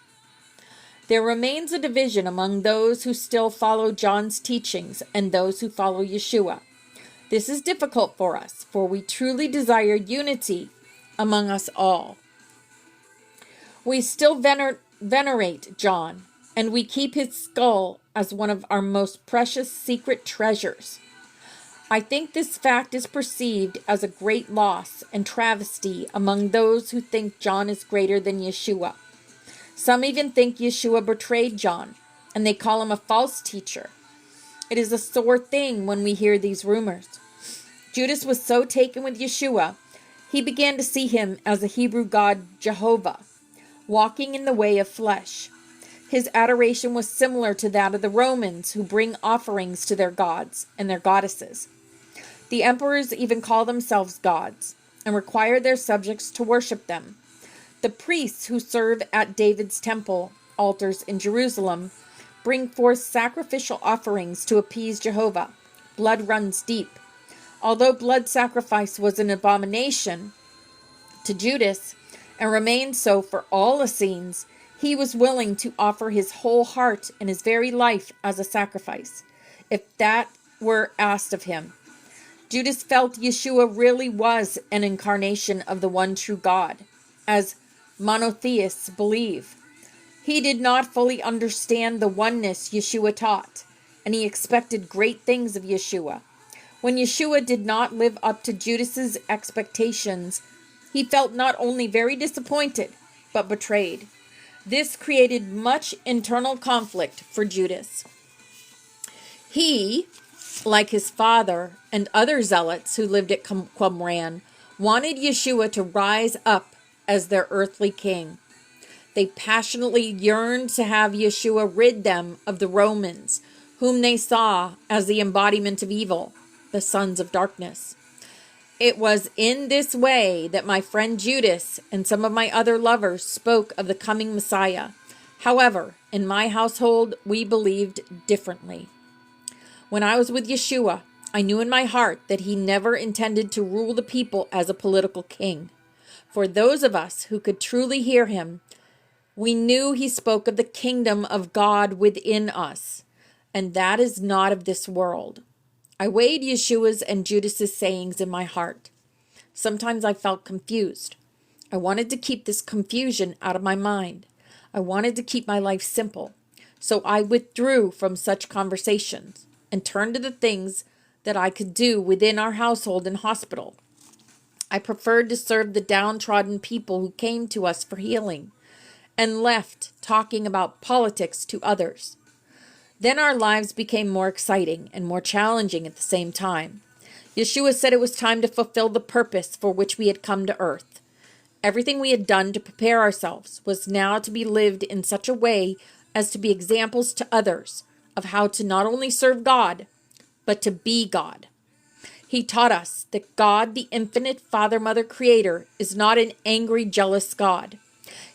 There remains a division among those who still follow John's teachings and those who follow Yeshua. This is difficult for us, for we truly desire unity among us all. We still venerate John, and we keep his skull as one of our most precious secret treasures. I think this fact is perceived as a great loss and travesty among those who think John is greater than Yeshua. Some even think Yeshua betrayed John, and they call him a false teacher. It is a sore thing when we hear these rumors. Judas was so taken with Yeshua, he began to see him as a Hebrew god Jehovah, walking in the way of flesh. His adoration was similar to that of the Romans, who bring offerings to their gods and their goddesses. The emperors even call themselves gods and require their subjects to worship them. The priests who serve at David's temple altars in Jerusalem bring forth sacrificial offerings to appease Jehovah. Blood runs deep. Although blood sacrifice was an abomination to Judas and remained so for all Essenes, he was willing to offer his whole heart and his very life as a sacrifice, if that were asked of him. Judas felt Yeshua really was an incarnation of the one true God, as monotheists believe. He did not fully understand the oneness Yeshua taught, and he expected great things of Yeshua. When Yeshua did not live up to Judas's expectations, he felt not only very disappointed, but betrayed. This created much internal conflict for Judas. He, like his father and other zealots who lived at Qumran, wanted Yeshua to rise up as their earthly king. They passionately yearned to have Yeshua rid them of the Romans, whom they saw as the embodiment of evil, the sons of darkness. It was in this way that my friend Judas and some of my other lovers spoke of the coming Messiah. However, in my household, we believed differently. When I was with Yeshua, I knew in my heart that he never intended to rule the people as a political king. For those of us who could truly hear him, we knew he spoke of the kingdom of God within us, and that is not of this world. I weighed Yeshua's and Judas's sayings in my heart. Sometimes I felt confused. I wanted to keep this confusion out of my mind. I wanted to keep my life simple. So I withdrew from such conversations and turned to the things that I could do within our household and hospital. I preferred to serve the downtrodden people who came to us for healing, and left talking about politics to others. Then our lives became more exciting and more challenging at the same time. Yeshua said it was time to fulfill the purpose for which we had come to earth. Everything we had done to prepare ourselves was now to be lived in such a way as to be examples to others of how to not only serve God, but to be God. He taught us that God, the infinite Father, Mother, Creator, is not an angry, jealous God.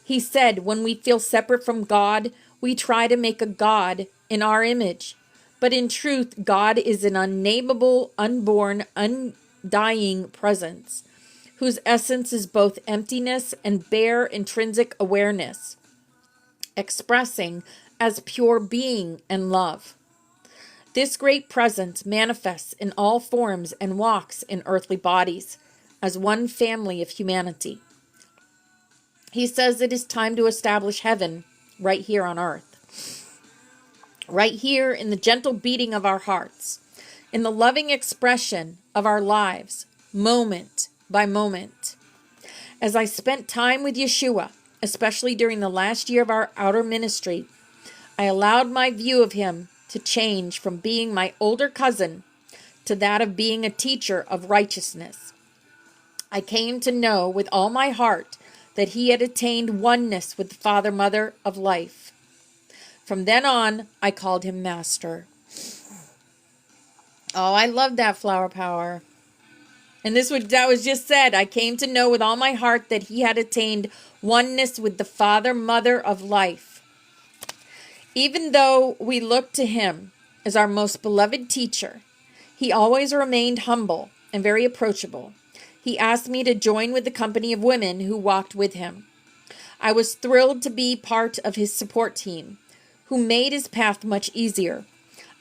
He said when we feel separate from God, we try to make a God in our image. But in truth, God is an unnameable, unborn, undying presence, whose essence is both emptiness and bare intrinsic awareness, expressing as pure being and love. This great presence manifests in all forms and walks in earthly bodies as one family of humanity. He says it is time to establish heaven right here on earth, right here in the gentle beating of our hearts, in the loving expression of our lives, moment by moment. As I spent time with Yeshua, especially during the last year of our outer ministry, I allowed my view of him to change from being my older cousin to that of being a teacher of righteousness. I came to know with all my heart that he had attained oneness with the Father, Mother of life. From then on, I called him Master. Oh, I love that flower power. And that was just said. I came to know with all my heart that he had attained oneness with the Father, Mother of life. Even though we looked to him as our most beloved teacher, he always remained humble and very approachable. He asked me to join with the company of women who walked with him. I was thrilled to be part of his support team, who made his path much easier.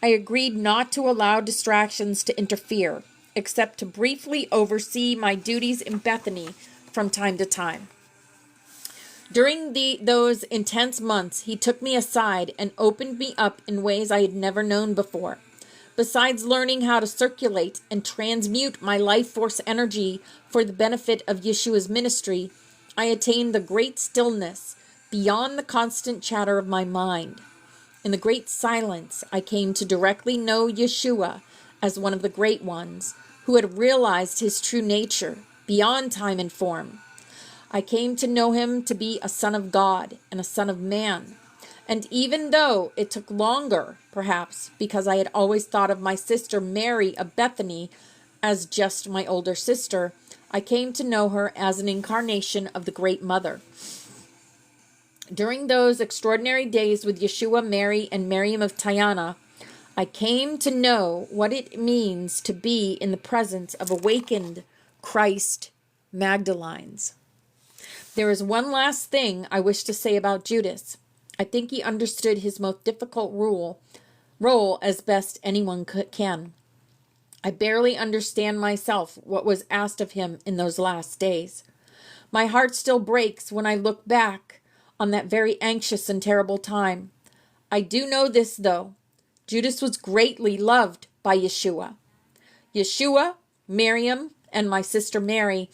I agreed not to allow distractions to interfere, except to briefly oversee my duties in Bethany from time to time. During those intense months, he took me aside and opened me up in ways I had never known before. Besides learning how to circulate and transmute my life force energy for the benefit of Yeshua's ministry, I attained the great stillness beyond the constant chatter of my mind. In the great silence, I came to directly know Yeshua as one of the great ones who had realized his true nature beyond time and form. I came to know him to be a son of God and a son of man. And even though it took longer, perhaps, because I had always thought of my sister Mary of Bethany as just my older sister, I came to know her as an incarnation of the Great Mother. During those extraordinary days with Yeshua, Mary, and Miriam of Tyana, I came to know what it means to be in the presence of awakened Christ Magdalines. There is one last thing I wish to say about Judas. I think he understood his most difficult role as best anyone can. I barely understand myself what was asked of him in those last days. My heart still breaks when I look back on that very anxious and terrible time. I do know this, though. Judas was greatly loved by Yeshua. Yeshua, Miriam, and my sister Mary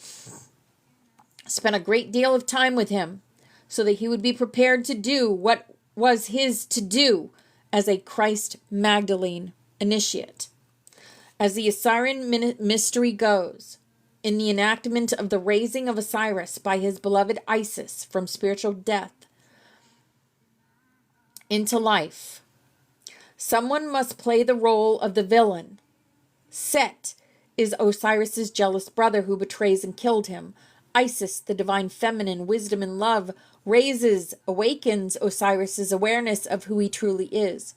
spent a great deal of time with him so that he would be prepared to do what was his to do as a Christ Magdalene initiate. As the Osirian mystery goes, in the enactment of the raising of Osiris by his beloved Isis from spiritual death into life, someone must play the role of the villain. Set is Osiris's jealous brother who betrays and killed him. Isis, the divine feminine, wisdom and love, awakens Osiris's awareness of who he truly is.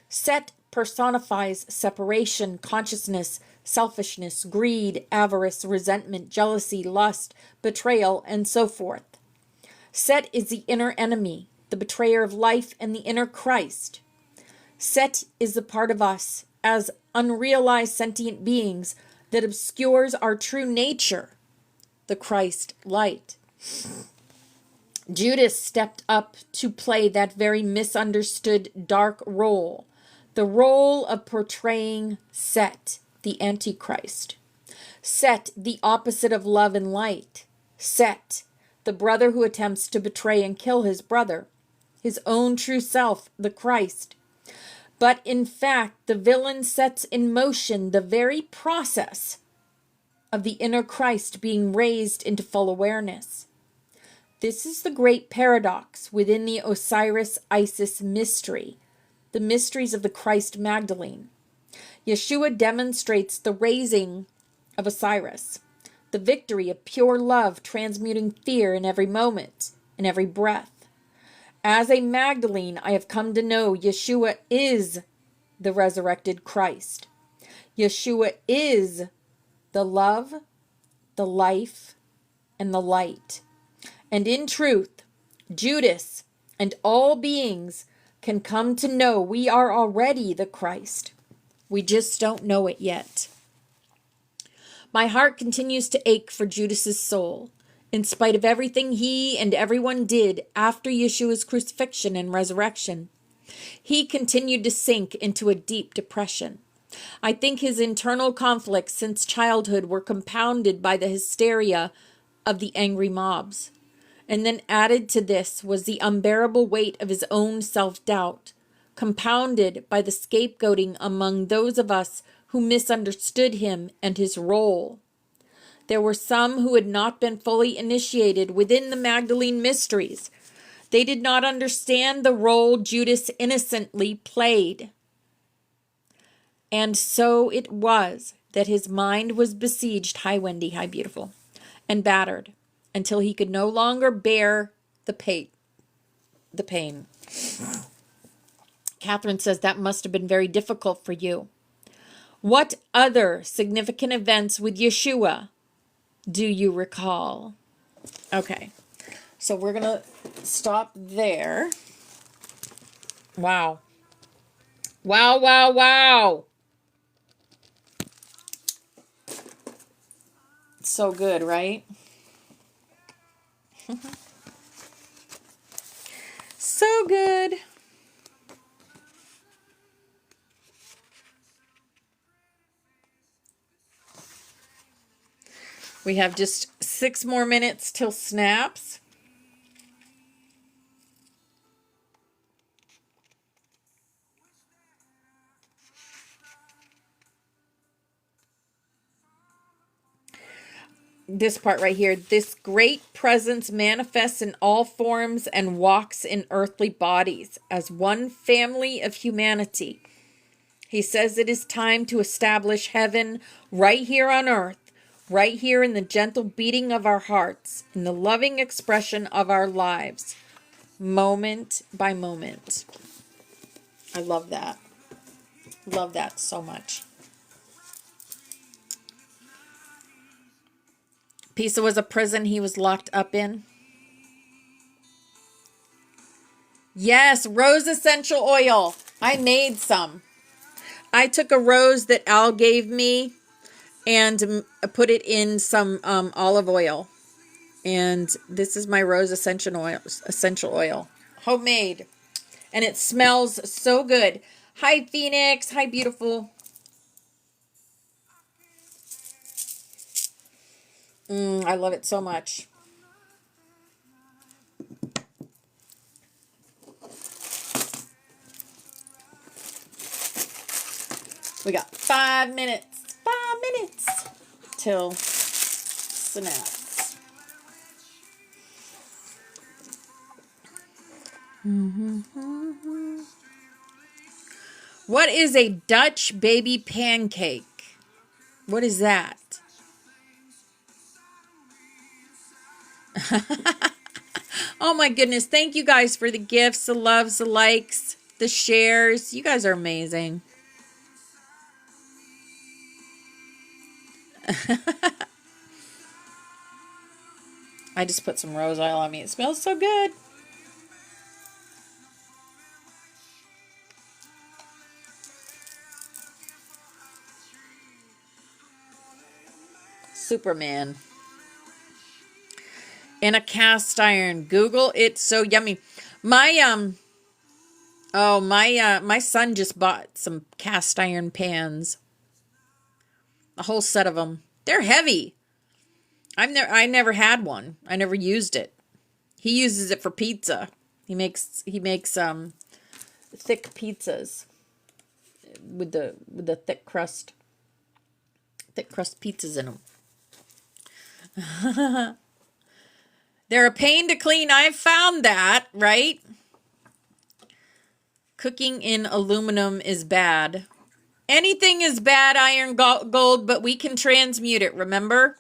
Set personifies separation, consciousness, selfishness, greed, avarice, resentment, jealousy, lust, betrayal, and so forth. Set is the inner enemy, the betrayer of life and the inner Christ. Set is the part of us as unrealized sentient beings that obscures our true nature, the Christ light. Judas stepped up to play that very misunderstood dark role, the role of portraying Set, the Antichrist. Set, the opposite of love and light. Set, the brother who attempts to betray and kill his brother, his own true self, the Christ. But in fact, the villain sets in motion the very process of the inner Christ being raised into full awareness. This is the great paradox within the Osiris-Isis mystery, the mysteries of the Christ Magdalene. Yeshua demonstrates the raising of Osiris, the victory of pure love transmuting fear in every moment, in every breath. As a Magdalene, I have come to know Yeshua is the resurrected Christ. Yeshua is the love, the life, and the light. And in truth, Judas and all beings can come to know we are already the Christ. We just don't know it yet. My heart continues to ache for Judas's soul, in spite of everything he and everyone did after Yeshua's crucifixion and resurrection. He continued to sink into a deep depression. I think his internal conflicts since childhood were compounded by the hysteria of the angry mobs. And then added to this was the unbearable weight of his own self-doubt, compounded by the scapegoating among those of us who misunderstood him and his role. There were some who had not been fully initiated within the Magdalene mysteries. They did not understand the role Judas innocently played. And so it was that his mind was besieged, hi Wendy, hi beautiful, and battered, until he could no longer bear the pain. Catherine says that must have been very difficult for you. What other significant events with Yeshua do you recall? Okay, so we're going to stop there. Wow. Wow, wow, wow. So good, right? So good. We have just 6 more minutes till snaps. This part right here. This great presence manifests in all forms and walks in earthly bodies as one family of humanity. He says it is time to establish heaven right here on earth, right here in the gentle beating of our hearts, in the loving expression of our lives, moment by moment. I love that. Love that so much. Pisa was a prison he was locked up in. Yes, rose essential oil. I made some. I took a rose that Al gave me and put it in some olive oil. And this is my rose essential oil. Homemade. And it smells so good. Hi, Phoenix. Hi, beautiful. I love it so much. We got 5 minutes. 5 minutes till snaps. What is a Dutch baby pancake? What is that? Oh my goodness. Thank you guys for the gifts, the loves, the likes, the shares. You guys are amazing. I just put some rose oil on me. It smells so good. Superman. In a cast iron. Google, it's so yummy. My my son just bought some cast iron pans. A whole set of them. They're heavy. I never had one. I never used it. He uses it for pizza. He makes thick pizzas with the thick crust pizzas in them. They're a pain to clean. I've found that, right? Cooking in aluminum is bad. Anything is bad, iron, gold, but we can transmute it, remember?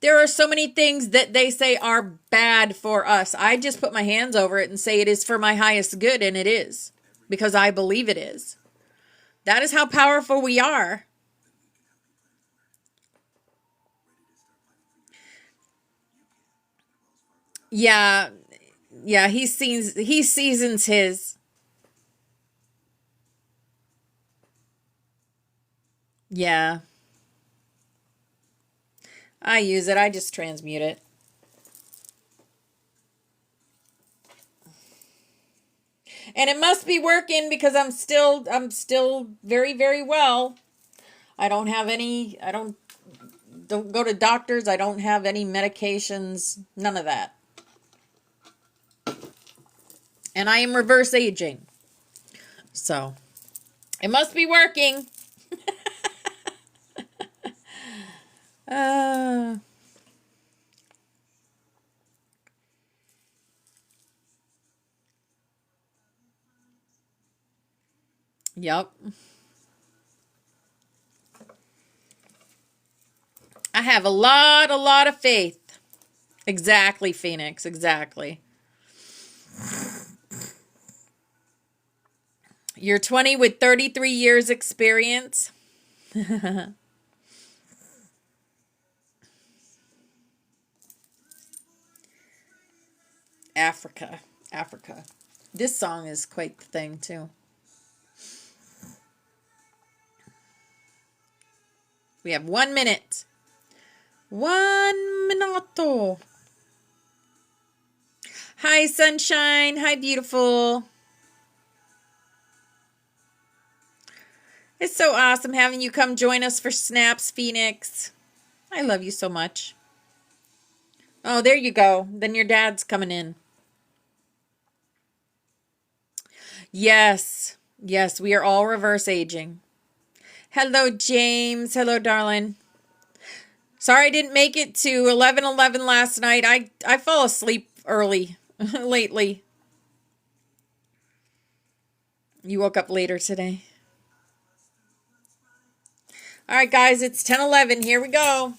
There are so many things that they say are bad for us. I just put my hands over it and say it is for my highest good, and it is. Because I believe it is. That is how powerful we are. Yeah, he seasons his. Yeah. I use it. I just transmute it. And it must be working because I'm still very, very well. I don't go to doctors. I don't have any medications. None of that. And I am reverse aging. So, it must be working. Yep. I have a lot of faith. Exactly, Phoenix. Exactly. You're 20 with 33 years experience. Africa. This song is quite the thing, too. We have 1 minute. 1 minuto. Hi, sunshine. Hi, beautiful. It's so awesome having you come join us for Snaps, Phoenix. I love you so much. Oh, there you go. Then your dad's coming in. Yes, we are all reverse aging. Hello, James. Hello, darling. Sorry I didn't make it to 11:11 last night. I fall asleep early lately. You woke up later today. All right, guys, it's 10:11. Here we go.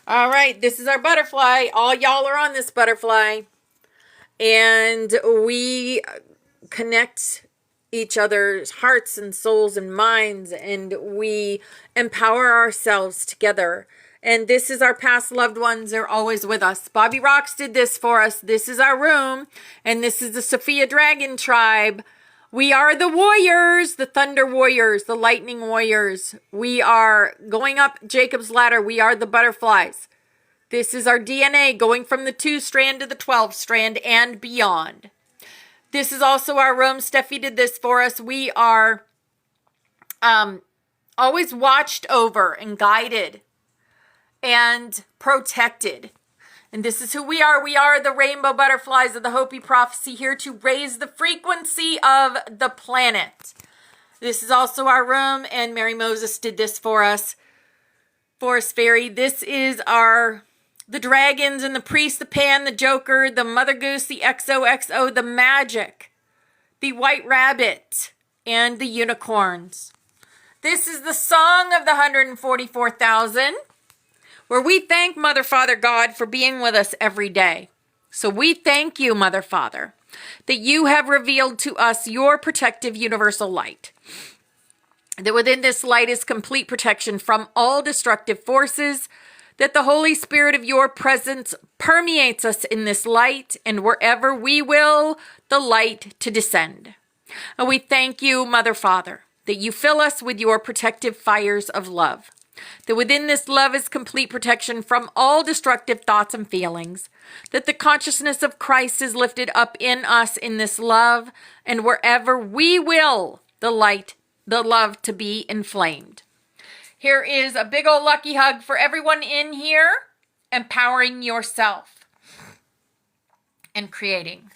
All right, this is our butterfly. All y'all are on this butterfly. And we connect each other's hearts and souls and minds, and we empower ourselves together. And this is our past loved ones. They're always with us. Bobby Rocks did this for us. This is our room. And this is the Sophia Dragon Tribe. We are the warriors, the thunder warriors, the lightning warriors. We are going up Jacob's ladder. We are the butterflies. This is our DNA going from the 2 strand to the 12 strand and beyond. This is also our room. Steffi did this for us. We are always watched over and guided and protected. And this is who we are. We are the rainbow butterflies of the Hopi prophecy, here to raise the frequency of the planet. This is also our room, and Mary Moses did this for us. Forest Fairy. This is the dragons and the priest, the pan, the joker, the mother goose, the XOXO, the magic, the white rabbit, and the unicorns. This is the song of the 144,000. Where we thank Mother, Father, God for being with us every day. So we thank you, Mother, Father, that you have revealed to us your protective universal light. That within this light is complete protection from all destructive forces. That the Holy Spirit of your presence permeates us in this light, and wherever we will, the light to descend. And we thank you, Mother, Father, that you fill us with your protective fires of love. That within this love is complete protection from all destructive thoughts and feelings. That the consciousness of Christ is lifted up in us in this love. And wherever we will, the light, the love to be inflamed. Here is a big old lucky hug for everyone in here. Empowering yourself. And creating.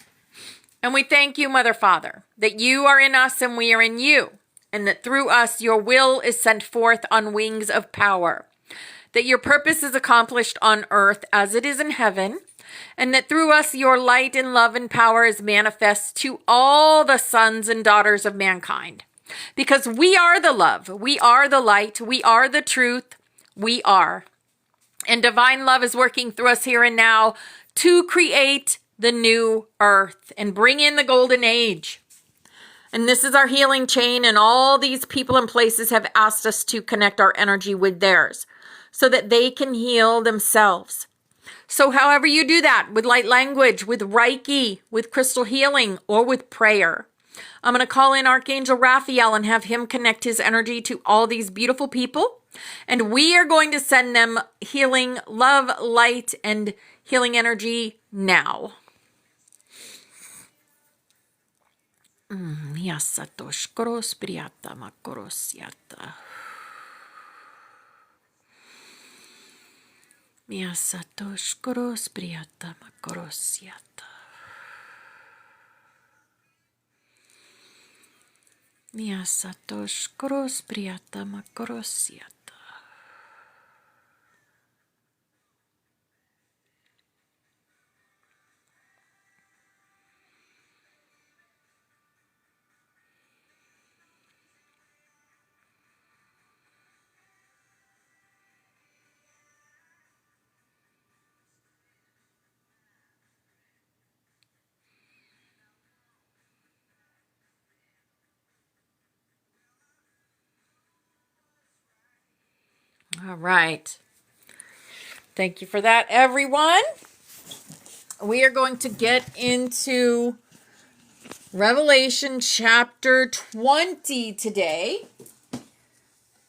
And we thank you, Mother, Father, that you are in us and we are in you. And that through us, your will is sent forth on wings of power. That your purpose is accomplished on earth as it is in heaven. And that through us, your light and love and power is manifest to all the sons and daughters of mankind. Because we are the love. We are the light. We are the truth. We are. And divine love is working through us here and now to create the new earth and bring in the golden age. And this is our healing chain, and all these people and places have asked us to connect our energy with theirs so that they can heal themselves. So however you do that, with light language, with Reiki, with crystal healing, or with prayer. I'm going to call in Archangel Raphael and have him connect his energy to all these beautiful people. And we are going to send them healing, love, light, and healing energy now. Miasatosh koros priata makorosiata. Miasatosh koros priata makorosiata. Miasatosh koros priata makorosiata. All right. Thank you for that, everyone. We are going to get into Revelation chapter 20 today.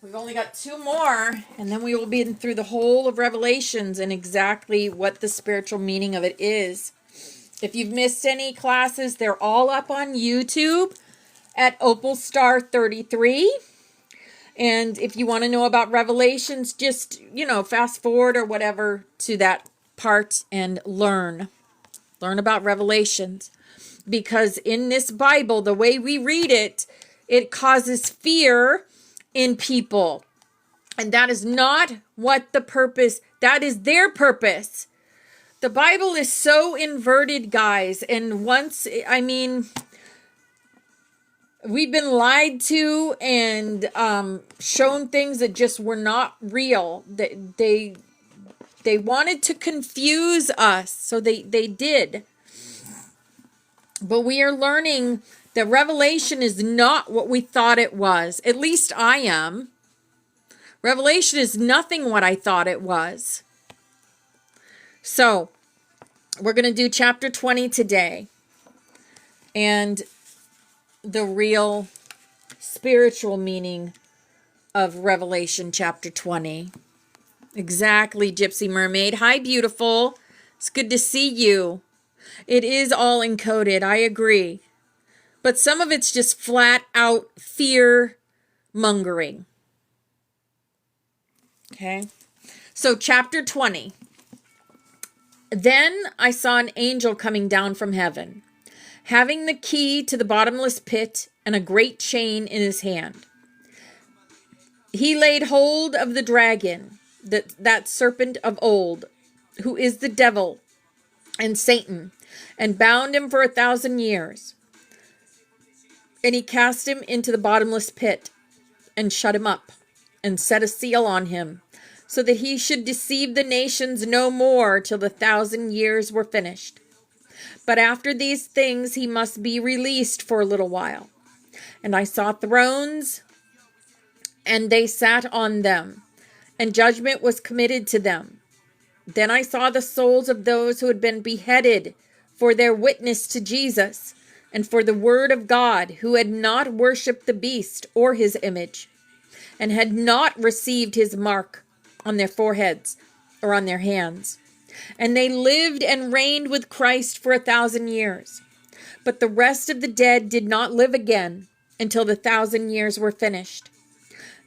We've only got 2 more, and then we will be through the whole of Revelations and exactly what the spiritual meaning of it is. If you've missed any classes, they're all up on YouTube at Opal Star 33. And if you want to know about Revelations, just, fast forward or whatever to that part and learn about Revelations. Because in this Bible, the way we read it, it causes fear in people. And that is not what the purpose, that is their purpose. The Bible is so inverted, guys. And we've been lied to and shown things that just were not real. They wanted to confuse us, so they did. But we are learning that Revelation is not what we thought it was. At least I am. Revelation is nothing what I thought it was. So, we're going to do chapter 20 today. And the real spiritual meaning of Revelation chapter 20. Exactly, Gypsy Mermaid. Hi, beautiful. It's good to see you. It is all encoded, I agree. But some of it's just flat out fear mongering. Okay. So chapter 20. Then I saw an angel coming down from heaven, having the key to the bottomless pit and a great chain in his hand. He laid hold of the dragon, that serpent of old, who is the devil and Satan, and bound him for 1,000 years. And he cast him into the bottomless pit and shut him up and set a seal on him, so that he should deceive the nations no more till the 1,000 years were finished. But after these things he must be released for a little while. And I saw thrones, and they sat on them, and judgment was committed to them. Then I saw the souls of those who had been beheaded for their witness to Jesus and for the word of God, who had not worshipped the beast or his image, and had not received his mark on their foreheads or on their hands. And they lived and reigned with Christ for 1,000 years. But the rest of the dead did not live again until the 1,000 years were finished.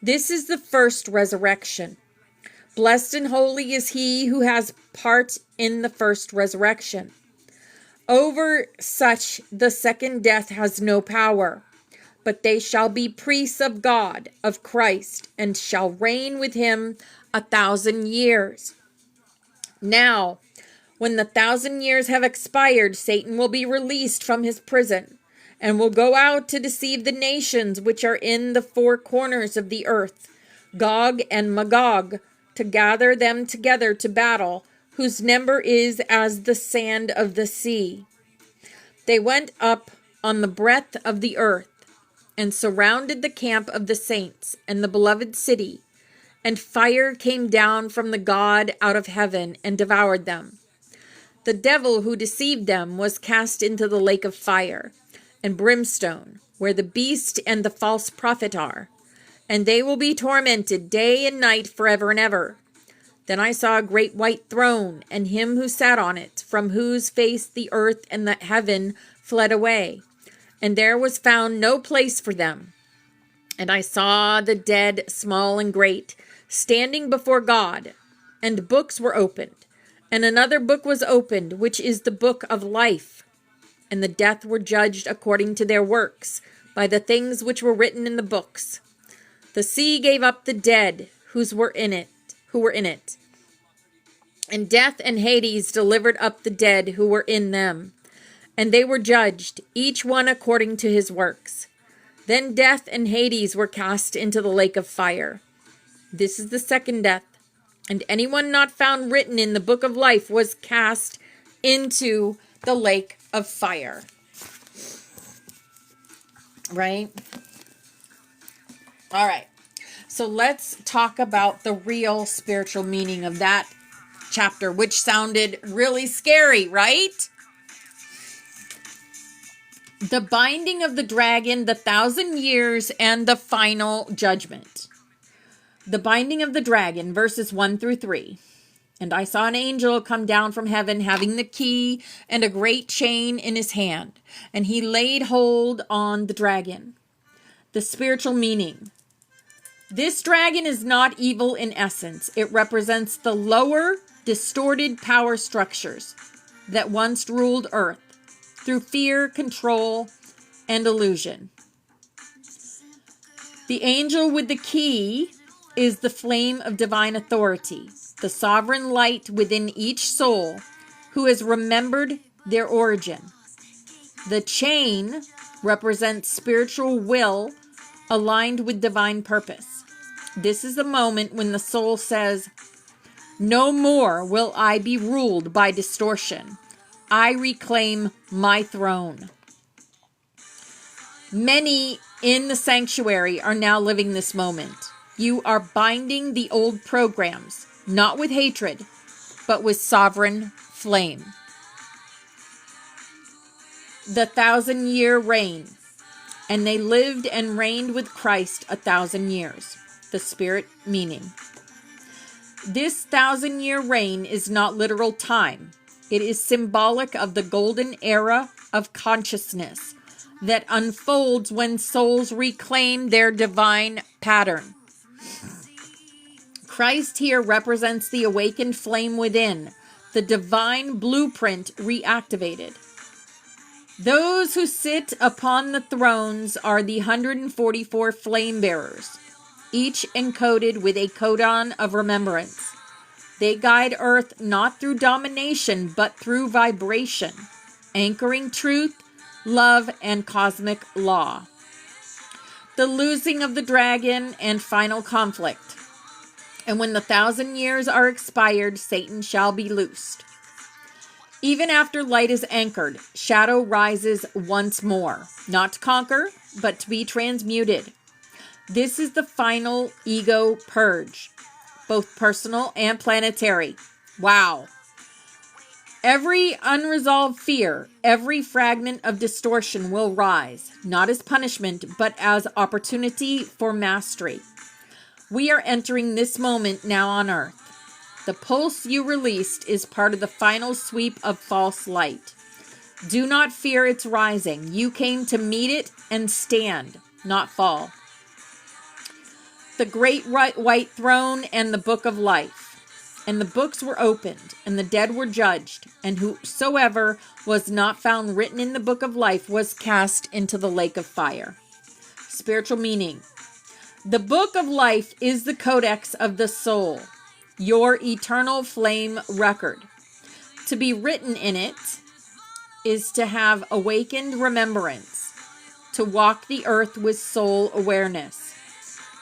This is the first resurrection. Blessed and holy is he who has part in the first resurrection. Over such the second death has no power, but they shall be priests of God, of Christ, and shall reign with him 1,000 years. Now, when the 1,000 years have expired, Satan will be released from his prison, and will go out to deceive the nations which are in the four corners of the earth, Gog and Magog, to gather them together to battle, whose number is as the sand of the sea. They went up on the breadth of the earth, and surrounded the camp of the saints and the beloved city, and fire came down from the God out of heaven and devoured them. The devil who deceived them was cast into the lake of fire and brimstone, where the beast and the false prophet are, and they will be tormented day and night forever and ever. Then I saw a great white throne, and him who sat on it, from whose face the earth and the heaven fled away, and there was found no place for them. And I saw the dead, small and great, standing before God, and books were opened. And another book was opened, which is the book of life. And the dead were judged according to their works, by the things which were written in the books. The sea gave up the dead who were in it. And death and Hades delivered up the dead who were in them. And they were judged, each one according to his works. Then death and Hades were cast into the lake of fire. This is the second death. And anyone not found written in the book of life was cast into the lake of fire. Right? All right. So let's talk about the real spiritual meaning of that chapter, which sounded really scary, right? The binding of the dragon, the 1,000 years, and the final judgment. The binding of the dragon, verses 1 through 3. And I saw an angel come down from heaven, having the key and a great chain in his hand. And he laid hold on the dragon. The spiritual meaning. This dragon is not evil in essence. It represents the lower, distorted power structures that once ruled earth through fear, control, and illusion. The angel with the key is the flame of divine authority, the sovereign light within each soul who has remembered their origin. The chain represents spiritual will aligned with divine purpose. This is the moment when the soul says, "No more will I be ruled by distortion. I reclaim my throne." Many in the sanctuary are now living this moment. You are binding the old programs, not with hatred, but with sovereign flame. The 1,000-year reign. And they lived and reigned with Christ 1,000 years. The spirit meaning. This 1,000-year reign is not literal time. It is symbolic of the golden era of consciousness that unfolds when souls reclaim their divine pattern. Christ here represents the awakened flame within, the divine blueprint reactivated. Those who sit upon the thrones are the 144 flame bearers, each encoded with a codon of remembrance. They guide Earth not through domination, but through vibration, anchoring truth, love, and cosmic law. The losing of the dragon and final conflict. And when the 1,000 years are expired, Satan shall be loosed. Even after light is anchored, shadow rises once more, not to conquer, but to be transmuted. This is the final ego purge, both personal and planetary. Wow. Every unresolved fear, every fragment of distortion will rise, not as punishment, but as opportunity for mastery. We are entering this moment now on Earth. The pulse you released is part of the final sweep of false light. Do not fear its rising. You came to meet it and stand, not fall. The great white throne and the book of life. And the books were opened, and the dead were judged, and whosoever was not found written in the book of life was cast into the lake of fire. Spiritual meaning. The book of life is the codex of the soul, your eternal flame record. To be written in it is to have awakened remembrance, to walk the earth with soul awareness.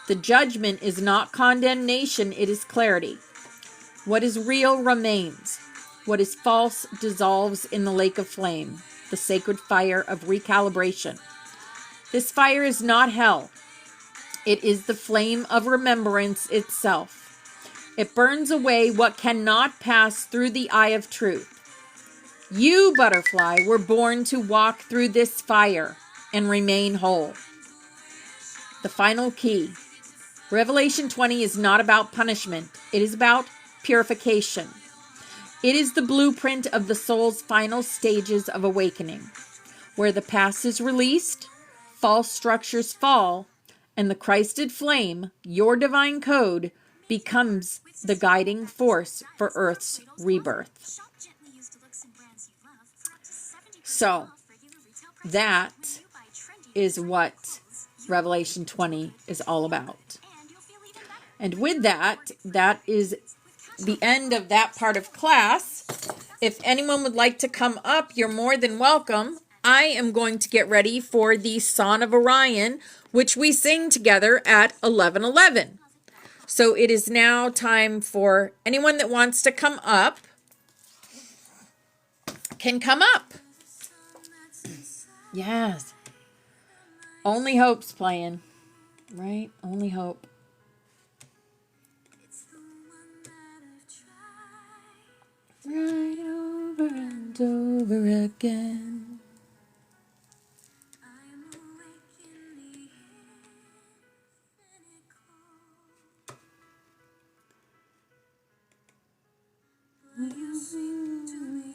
The judgment is not condemnation, it is clarity. What is real remains. What is false dissolves in the lake of flame, the sacred fire of recalibration. This fire is not hell. It is the flame of remembrance itself. It burns away what cannot pass through the eye of truth. You, butterfly, were born to walk through this fire and remain whole. The final key. Revelation 20 is not about punishment. It is about purification. It is the blueprint of the soul's final stages of awakening, where the past is released, false structures fall, and the Christed flame, your divine code, becomes the guiding force for Earth's rebirth. So, that is what Revelation 20 is all about. And with that, that is the end of that part of class. If anyone would like to come up, you're more than welcome. I am going to get ready for the Song of Orion, which we sing together at 11:11. So it is now time for anyone that wants to come up can come up. Yes. Only Hope's playing, right? Only Hope. Right over and over again. You sing to me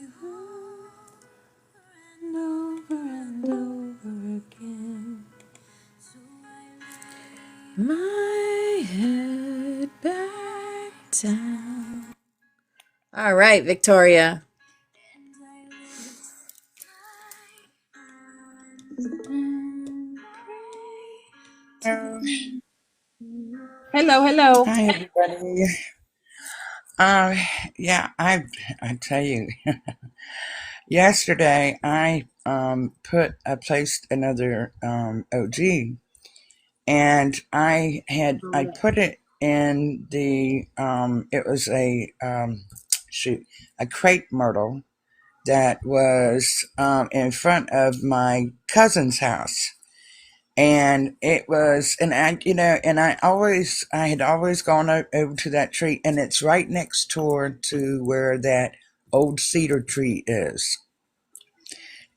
over and over again. My head back down. All right, Victoria. Hello, hello. Hi, everybody. Yeah, I tell you, yesterday I placed another OG, and I put it in the it was a crepe myrtle that was in front of my cousin's house. And it was, and I, and I had always gone over to that tree, and it's right next door to where that old cedar tree is.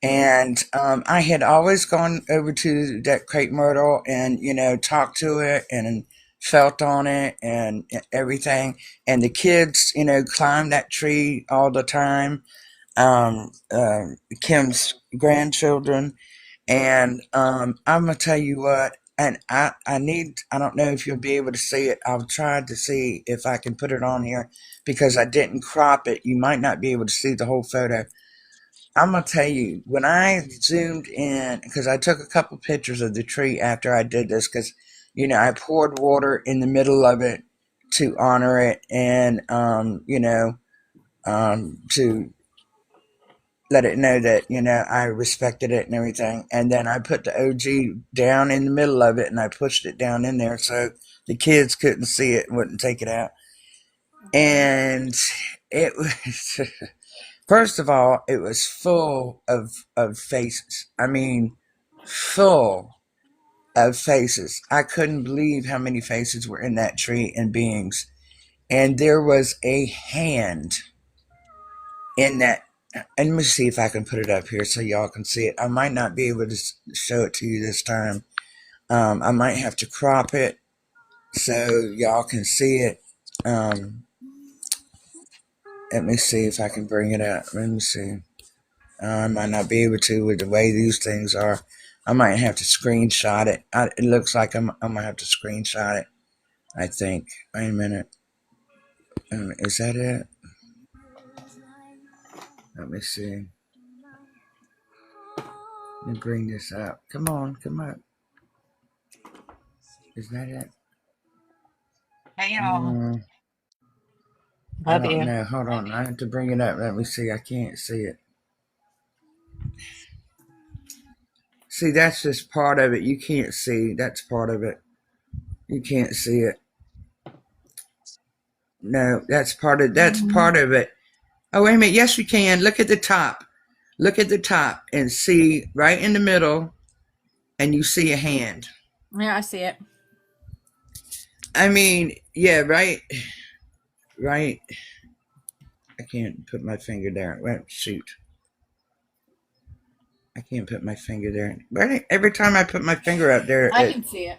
And I had always gone over to that crepe myrtle and, talked to it and felt on it and everything. And the kids, climbed that tree all the time. Kim's grandchildren. And I'm going to tell you what, and I don't know if you'll be able to see it. I've tried to see if I can put it on here because I didn't crop it. You might not be able to see the whole photo. I'm gonna tell you, when I zoomed in, because I took a couple pictures of the tree after I did this, because I poured water in the middle of it to honor it, and to let it know that I respected it and everything. And then I put the OG down in the middle of it, and I pushed it down in there so the kids couldn't see it and wouldn't take it out. And it was. First of all, it was full of faces. I mean, full of faces. I couldn't believe how many faces were in that tree and beings. And there was a hand in that. And let me see if I can put it up here so y'all can see it. I might not be able to show it to you this time. I might have to crop it so y'all can see it. Let me see if I can bring it up. Let me see. I might not be able to with the way these things are. I might have to screenshot it. It looks like I'm going to have to screenshot it, I think. Wait a minute. Is that it? Let me see. Let me bring this up. Come on, come up. Is that it? Hey y'all. Uh, I Love don't you. know. Hold on. I have to bring it up. Let me see. I can't see it. See, that's just part of it. You can't see. That's part of it. You can't see it. No, that's part of it. Oh, wait a minute. Yes, you can. Look at the top. Look at the top and see right in the middle, and you see a hand. Yeah, I see it. I mean, yeah, right, right. I can't put my finger there. Well, shoot, I can't put my finger there. Right, every time I put my finger up there, I can see it.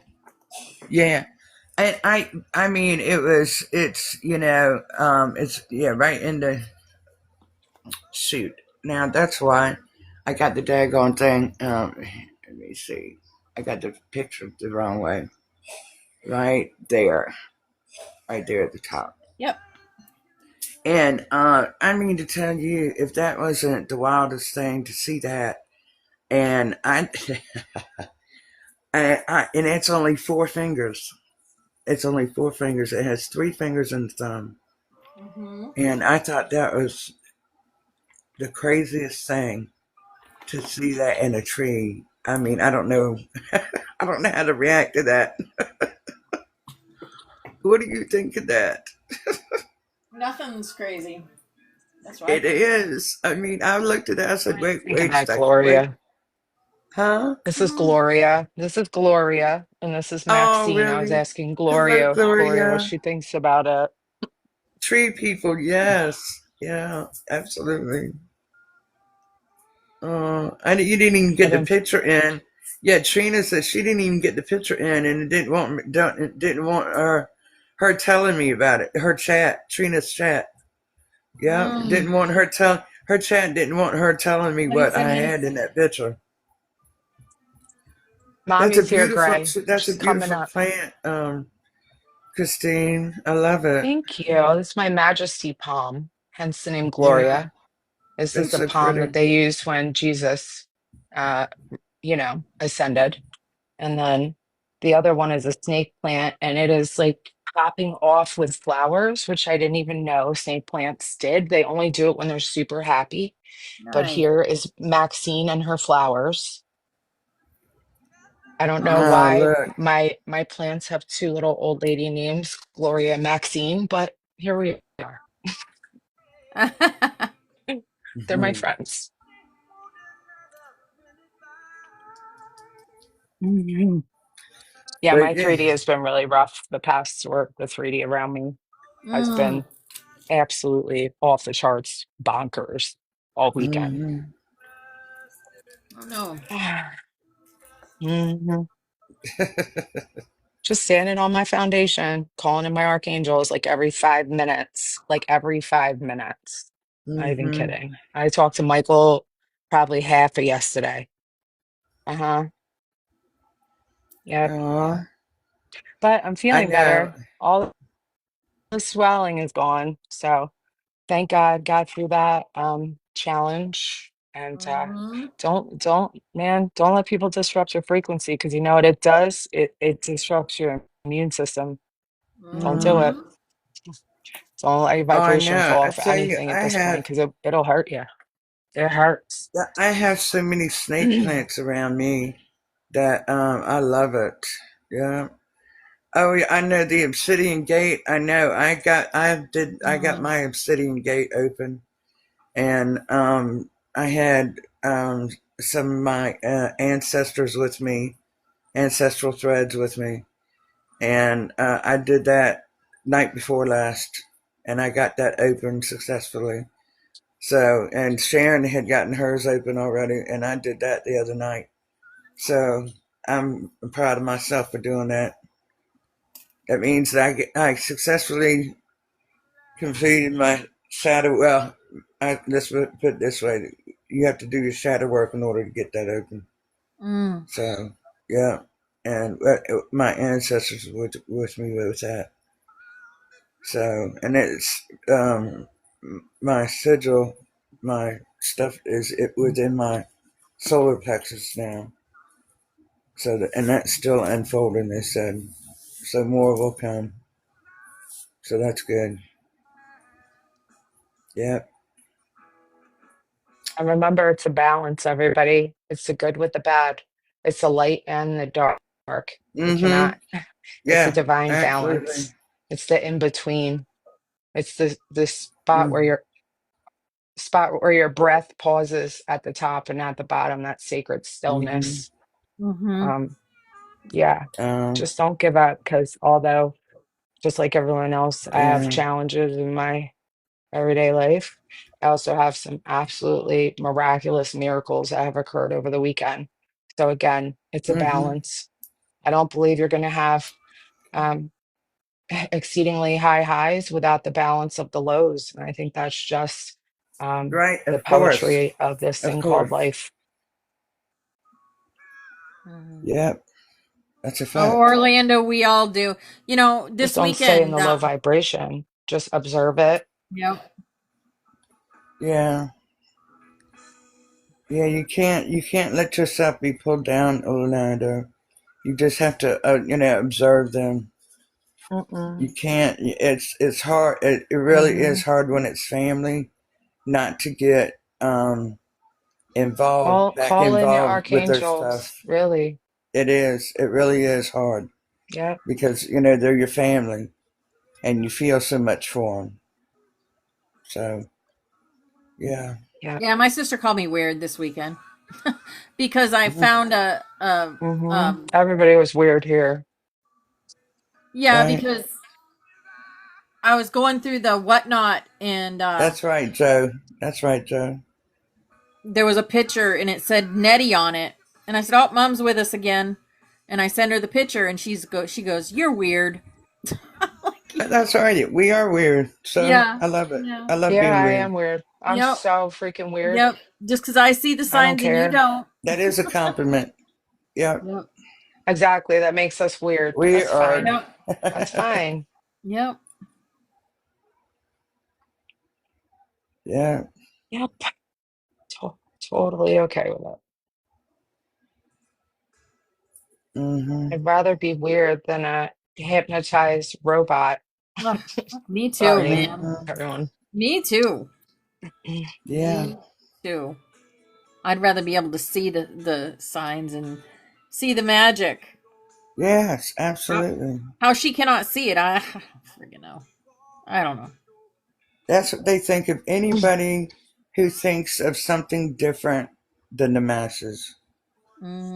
yeah. And I mean, it's yeah, right in the shoot. Now that's why I got the daggone thing. Let me see. I got the picture the wrong way. Right there, right there at the top. Yep. And I mean to tell you, if that wasn't the wildest thing to see that, and and it's only 4 fingers. It's only 4 fingers. It has 3 fingers and a thumb. Mm-hmm. And I thought that was the craziest thing to see that in a tree. I mean, I don't know. I don't know how to react to that. What do you think of that? Nothing's crazy. That's what I It think. is. I mean, I looked at that. I said, wait, Think of wait a that, second. Wait. Gloria. Huh? This is Gloria. This is Gloria. And this is Oh, Maxine. I was really? asking Hello, Gloria what Gloria. she thinks about it. Tree people, yes. Yeah, absolutely. And you didn't even I get the didn't picture in. Yeah, Trina said she didn't even get the picture in, and it didn't want her telling me about it. Her chat, Trina's chat. Yeah, Mm. didn't want her chat didn't want her telling me what I 27 had minutes. in that picture. That's a Mommy's here, beautiful. Gray. That's a She's coming beautiful up. plant, Christine. I love it. Thank you. This is my Majesty palm, hence the name Yeah, Gloria. This is that's the so palm that pretty. they used when Jesus uh, ascended. And then the other one is a snake plant, and it is like popping off with flowers, which I didn't even know snake plants did. They only do it when they're super happy. But Nice. here is Maxine and her flowers. I don't know Oh, why look. my plants have two little old lady names, Gloria and Maxine, but here we are. They're my Mhm. friends. Mhm. Yeah, But my yeah. 3D has been really rough. The past work, the 3D around me has Mm. been absolutely off the charts, bonkers all weekend. Hmm. Oh no. Mhm. Just standing on my foundation, calling in my archangels like every 5 minutes, like every 5 minutes. Not even Hmm. kidding. I talked to Michael probably half of yesterday. Uh-huh. Yep. Oh, But I'm I feeling know. better. All the swelling is gone. So thank God got through that challenge. And Mm-hmm. don't let people disrupt your frequency because you know what it does? It disrupts your immune system. Don't do it. Hmm. Mm-hmm. Don't let your Oh, I vibration know. fall I for tell you, anything at this point because it'll hurt you. It hurts. I have so many snake plants around me that I love it. Yeah. Oh, yeah, I know the obsidian gate. I know. I got my obsidian gate open, and I had some of my ancestors with me, ancestral threads with me, and I did that night before last, and I got that open successfully. So, and Sharon had gotten hers open already, and I did that the other night. So, I'm proud of myself for doing that. That means that I successfully completed my shadow. Well, let's put it this way: you have to do your shadow work in order to get that open. Mm. So, yeah, and my ancestors were with me with that. So, and it's my sigil, my stuff is it within my solar plexus now. So, and that's still unfolding. They said, so more will come. So that's good. Yep. And remember, it's a balance, everybody. It's the good with the bad. It's the light and the dark. You Mm-hmm. cannot, it's a Yeah. divine Absolutely. balance. It's the in between. It's the Mm. spot where your breath pauses at the top and at the bottom, that sacred Mm-hmm. stillness. Mm-hmm. Um, yeah, Um. just don't give up because although just like everyone else, I have Yeah. challenges in my everyday life. I also have some absolutely miraculous miracles that have occurred over the weekend. So again, it's a Mm-hmm. balance. I don't believe you're going to have um, exceedingly high highs without the balance of the lows. And I think that's just Right. the Of course. poetry of this Of thing called course. life. Mm-hmm. Yep. That's a Oh, fact. Orlando, we all do. You know, Just this don't stay in weekend. the low vibration. Just observe it. Yep. Yeah. Yeah. You can't let yourself be pulled down, Orlando. You just have to, observe them. Mm-mm. You can't. It's hard. It really is Mhm. hard when it's family not to get involved, back Call in your involved with their archangels. stuff. Really. It is. It really is hard Yep. because they're your family, and you feel so much for them. So yeah. Yep. Yeah, my sister called me weird this weekend because I Mhm. found a Everybody was weird here. yeah, Right. because I was going through the whatnot and That's right, Joe. That's right, Joe. there was a picture and it said Nettie on it. And I said, "Oh, mom's with us again." And I send her the picture and she goes, "You're weird." Like, That's all right. We are weird, so yeah. I love it. Yeah. I love Yeah, being I weird. am weird. I'm Yep. so freaking weird. Yep. Just because I see the I don't signs and you care. don't. That is a compliment. Yeah, Yep. Exactly. That makes us weird. we That's are. fine. Yep. That's fine. Yep. Yeah. Yep. Totally okay with it. Hmm. I'd rather be weird than a hypnotized robot. Ugh, me too, Sorry, man. Hmm. everyone. Me too. Yeah. Me too. I'd rather be able to see the signs and see the magic. Yes, How, absolutely. how she cannot see it, I freaking know. I don't know. That's what they think of anybody who thinks of something different than the masses.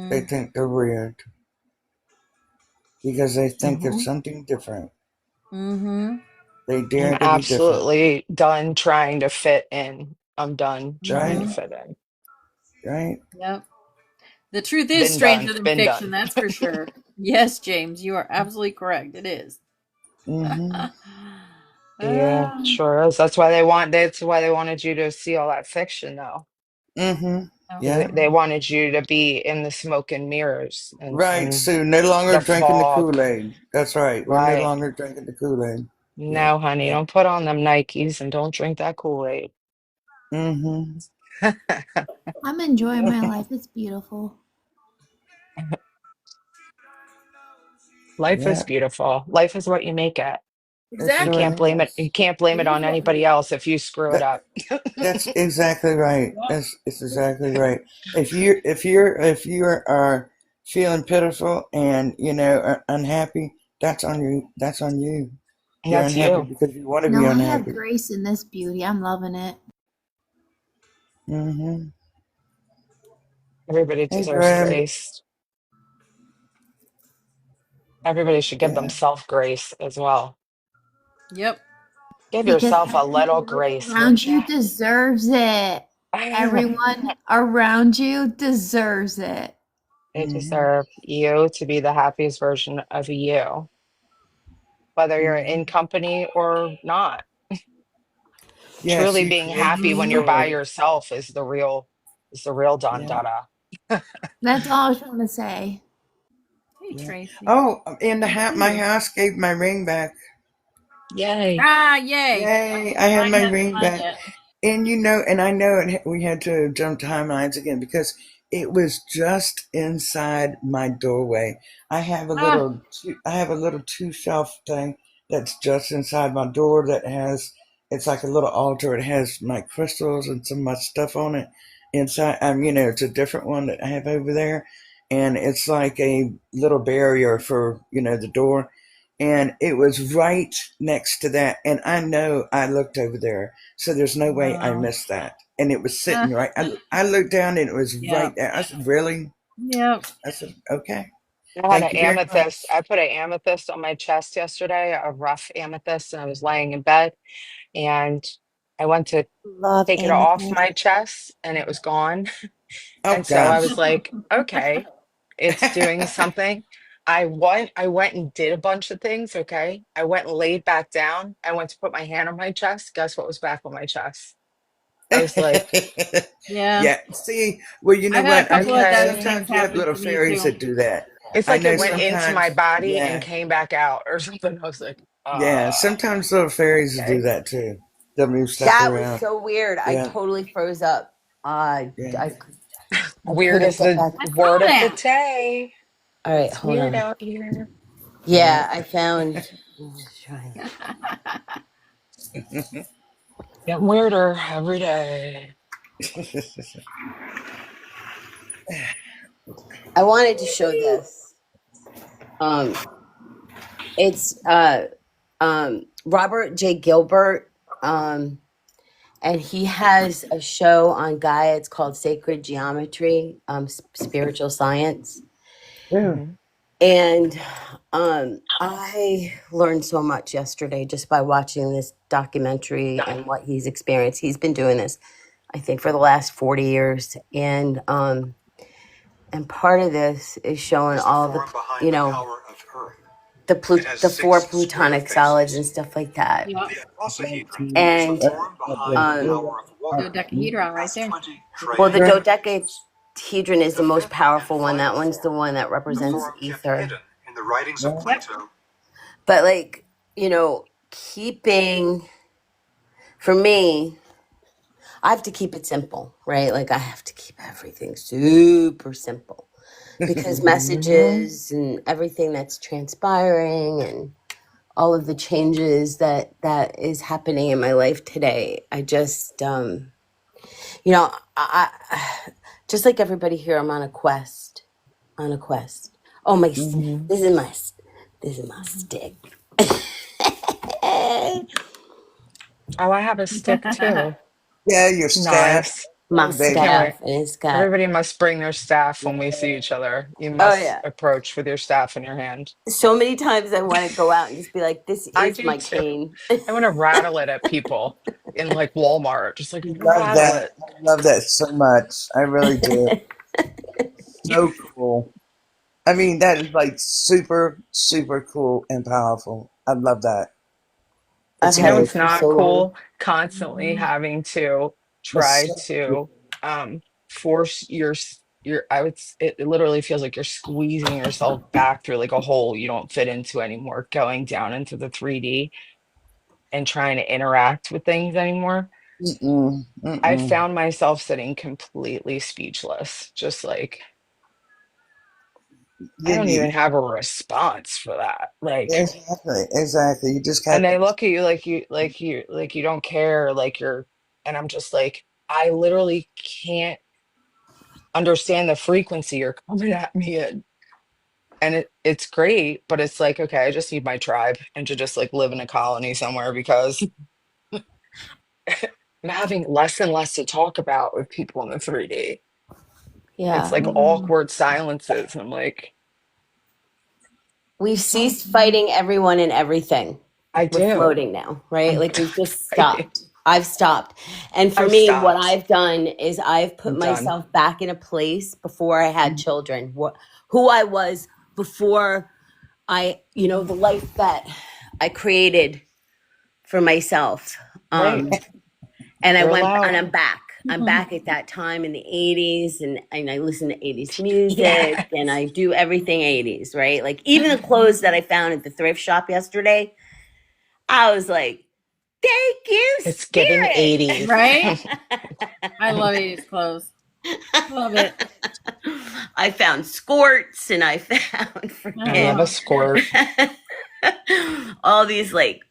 They think they're weird because they think of Mhm. something different. Mm-hmm. They I'm dare to be different, absolutely done trying to fit in. I'm done trying to right? Mm-hmm. fit in. Right? Yep. The truth is Been done. stranger than Been fiction, done. that's for sure. Yes, James, you are absolutely correct. It is. Mm-hmm. Yeah, Um, sure is. That's why they wanted you to see all that fiction though. Mm-hmm. oh, Because Yeah. they wanted you to be in the smoke and mirrors Right, and Sue. No longer the drinking the fog. Kool-Aid. That's right. We're no Right. longer drinking the Kool-Aid. Yeah. No, honey, Yeah. don't put on them Nikes and don't drink that Kool-Aid. Mm-hmm. I'm enjoying my life. It's beautiful. Life is Yeah. beautiful. Life is what you make it. It You sure exactly. can't blame it. is. You can't blame It it is on what we anybody make. else if you screw it That up. that's exactly right. Yep. It's exactly right. If you are feeling pitiful and are unhappy, that's on you. That's on you. You're That's unhappy you. because you want to be No, I have unhappy. grace in this beauty. I'm loving it. Mm-hmm. Everybody Hey, deserves Graham. grace. Everybody should give Yeah. themselves grace as well. Yep. Give Because yourself a little everybody grace, around would you? you deserves it. Everyone around you deserves it. They Mm-hmm. deserve you to be the happiest version of you, whether you're Mm-hmm. in company or not. Yes, Truly you being create your happy when you're Hmm. by story. yourself is the real Don Yeah. Dada. That's all I was trying to say. Hey, Yeah. Tracy. Oh, in the Good to hat, see my you. house gave my ring back. Yay. Ah, yay. Yay! I have Mine my hasn't ring gone back. yet. And I know we had to jump timelines again because it was just inside my doorway. Ah, I have a little two shelf thing that's just inside my door that has, it's like a little altar. It has my crystals and some of my stuff on it inside. It's a different one that I have over there. And it's like a little barrier for, the door. And it was right next to that. And I know I looked over there, so there's no way I wow. missed that. And it was sitting Ah, right. I looked down and it was right yep. there. I said, "Really?" Yep. I said, "Okay. I had Thank an you very amethyst. much." I put an amethyst on my chest yesterday, a rough amethyst, and I was laying in bed and I went to Love take it off amethyst. my chest and it was gone. Oh And so I gosh. was like, okay, it's doing something. I went and did a bunch of things, okay? I went and laid back down. I went to put my hand on my chest. Guess what was back on my chest? I was like, Yeah. Yeah. See, well, you know I've had a what? couple of those okay. things Sometimes you have happen little to me fairies too. that do that. It's I like it know went into my sometimes. body and Yeah. came back out or something. I was like, Yeah. Sometimes little fairies do okay. that too. They'll move stuff That was around. so weird. I Yeah. totally froze up. Yeah. I Weird couldn't is get the back. I word saw of the that. day. All right, It's hold weird on. out here. Yeah. Yeah, I found. Let's try. Getting weirder every day. I wanted to show this. Um, it's Robert J. Gilbert. And he has a show on Gaia. It's called Sacred Geometry, Spiritual Science. Yeah. Mhm. And I learned so much yesterday just by watching this documentary and what he's experienced. He's been doing this, I think, for the last 40 years. And part of this is showing all the, the four plutonic solids and stuff like that. Yep. And um, Dodecahedron right there. well, the Right. dodecahedron is the most powerful one. That one's the one that represents ether. Yep. But like, keeping for me, I have to keep it simple, right? Like I have to keep everything super simple because Mhm. messages and everything that's transpiring and all of the changes that is happening in my life today. I just I just like everybody here, I'm on a quest. On a quest. Oh my Mhm. this is my this is my stick. Oh, I have a stick too. Yeah, your staff. Nice. my Oh, Can't baby. wait. staff, and it's got. Everybody must bring their staff when we see Yeah. each other. You Oh must yeah. approach with your staff in your hand. So many times I want to go out and just be like, "This I is do my too. cane." I want to rattle it at people in like Walmart, just like Love rattle that. it. I love that so much. I really do. So cool. I mean, that is like super, super cool and powerful. I love that. I've It's You had know, it it's amazing. for not so long. cool constantly having to It's try so cool. to force your it literally feels like you're squeezing yourself back through like a hole you don't fit into anymore, going down into the 3D and trying to interact with things anymore. Mm-mm, I mm-mm. found myself sitting completely speechless, just like I don't even You, have a response for that. Like, exactly, exactly. You just and got they to. look at you like you don't care, like you're, and I'm just like, I literally can't understand the frequency you're coming at me in. And it's great, but it's like, okay, I just need my tribe and to just like live in a colony somewhere because I'm having less and less to talk about with people in the 3D. It's Yeah, like awkward silences. And I'm like, we've ceased fighting everyone and everything. I We're do. floating now, right? I'm Like done we've just fighting. stopped. I've stopped. And for I've me, what stopped. I've done is I've put I'm done. myself back in a place before I had children, who I was before the life that I created for myself. Right. And I You're went and allowed. I'm back. I'm back at that time in the 80s, and I listen to 80s music and Yes. I do everything 80s, right? Like even the clothes that I found at the thrift shop yesterday, I was like, thank you, It's giving spirit. 80s. Right? I love 80s clothes. Love it. I found skirts and I found I love a Uh-huh. freaking squirt. all these like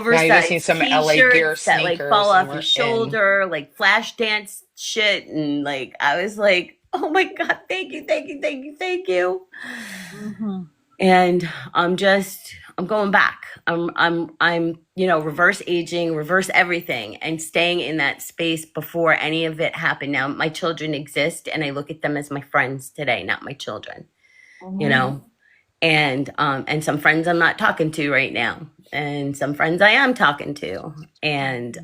Now you just need oversized some LA Gear t-shirts that like fall sneakers and off your we're in. shoulder, like flash dance shit. And like, I was like, oh my God, thank you, thank you, thank you, thank you. Hmm. And I'm going back. Reverse aging, reverse everything and staying in that space before any of it happened. Now my children exist and I look at them as my friends today, not my children, you know, and some friends I'm not talking to right now and some friends I am talking to. And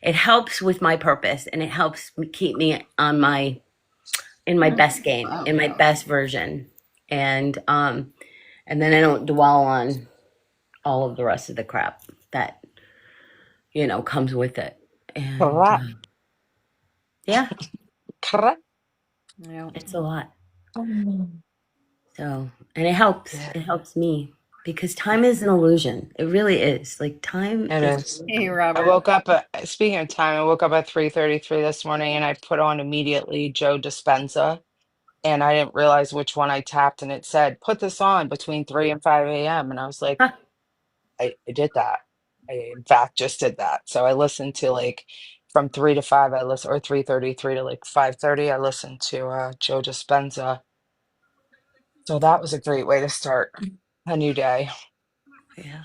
it helps with my purpose and it helps keep me on my in my best game, in my best version. And and then I don't dwell on all of the rest of the crap that comes with it. And Correct. yeah, Correct. Yeah. it's a lot. Mm. So, and it helps. Yeah, It helps me because time is an illusion. It really is. Like time it is an is. Hey, illusion. I Robert. woke up at, speaking of time, I woke up at 3:33 this morning and I put on immediately Joe Dispenza and I didn't realize which one I tapped and it said, put this on between 3 and 5 a.m. And I was like, Huh, I did that. I in fact just did that. So I listened to like from 3 to 5, I listen or 3:33 to like 5:30, I listened to Joe Dispenza. So that was a great way to start a new day. yeah.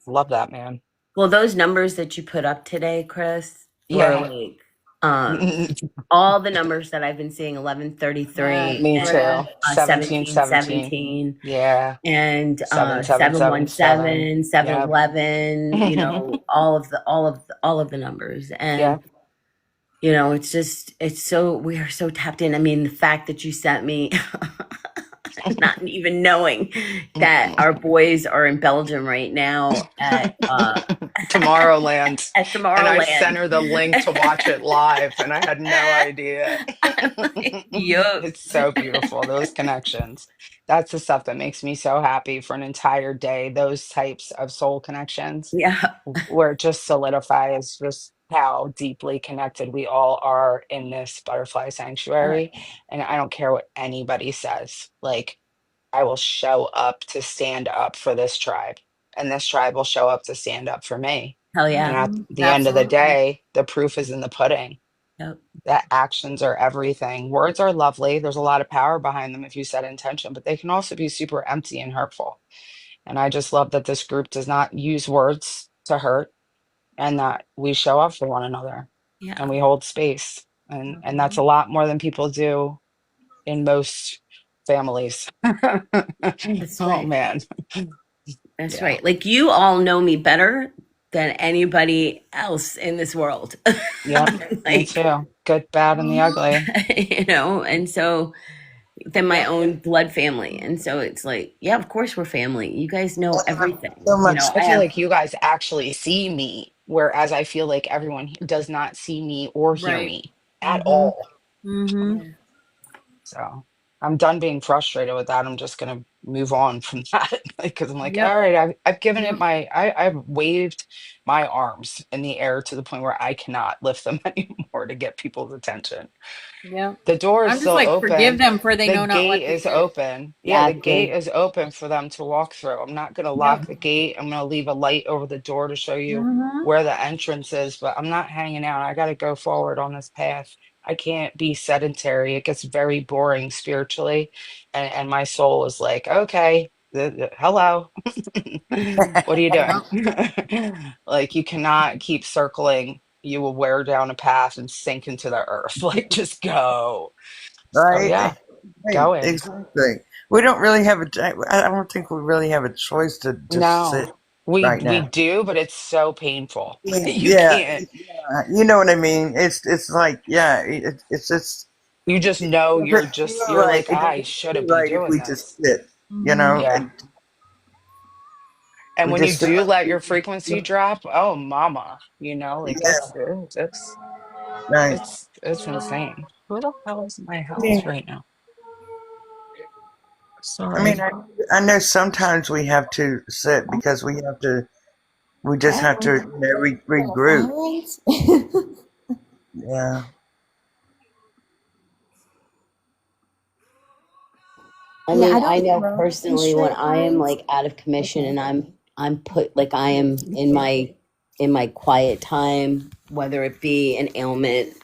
Love that man. Well, those numbers that you put up today, Chris, were Yeah. like all the numbers that I've been seeing: Yeah, 1133 Me and too. yeah. 1717. 1717 Yeah. and 7777. 717, seven Yep. eleven. All of the numbers. Yeah. And we are so tapped in. I mean, the fact that you sent me not even knowing that our boys are in Belgium right now at Tomorrowland. at And I sent Tomorrowland. her the link to watch it live, and I had no idea. Yup. It's so beautiful, those connections. That's the stuff that makes me so happy for an entire day. Those types of soul connections Yeah. where it just solidifies just how deeply connected we all are in this butterfly sanctuary. And I don't care what anybody says. Like, I will show up to stand up for this tribe, and this tribe will show up to stand up for me. Hell And yeah. at Mhm. the end of the Absolutely. day, the proof is in the pudding. Yep. That actions are everything. Words are lovely. There's a lot of power behind them if you set intention, but they can also be super empty and hurtful. And I just love that this group does not use words to hurt and that we show up for one another. Yeah. and we hold space. And that's a lot more than people do in most families. That's Oh right. man. That's Yeah. right. Like you all know me better than anybody else in this world. Yep. Me Like, too. Good, bad, and the ugly. you know, and so than my own blood family. And so it's like, yeah, of course we're family. You guys know everything. So You much. know, I I feel have like you guys actually see me, whereas I feel like everyone does not see me or hear Right. me at Mm-hmm. all. Mm-hmm. yeah. So I'm done being frustrated with that. I'm just gonna move on from that because I'm like, Yep. all right, I've given it Yep. I've waved my arms in the air to the point where I cannot lift them anymore to get people's attention. Yep. The door is I'm just still like, forgive open. them for they The know not what gate they is do. open. Yeah, the gate Exactly. is open for them to walk through. I'm not going to Yep. lock the gate. I'm going to leave a light over the door to show you Mm-hmm. where the entrance is, but I'm not hanging out. I got to go forward on this path. I can't be sedentary. It gets very boring spiritually. And my soul is like, okay, hello. What are you Yep. doing? Like, you cannot keep circling. You will wear down a path and sink into the earth. Like, just go. So, Right. yeah, Right. going. Exactly. We don't really have I don't think we really have a choice to just sit No, we right we now. do, but it's so painful. You Yeah. can't. You know what I mean? It's like, yeah, it's just, You just it know doesn't feel you're right. like, It I doesn't feel shouldn't be right if doing we just this. sit, Mm-hmm. Yeah. and And we when you just sit. do let your frequency drop, oh mama, like Yeah. Right. it's insane. Who the hell is in my house Yeah. right now? I mean, Sorry. I know sometimes we have to sit because we just have to, regroup. Sirens? Yeah. I Yeah, mean, I I don't know grow in personally when straight I am lines. like out of commission Okay. and I'm put like I am in my quiet time, whether it be an ailment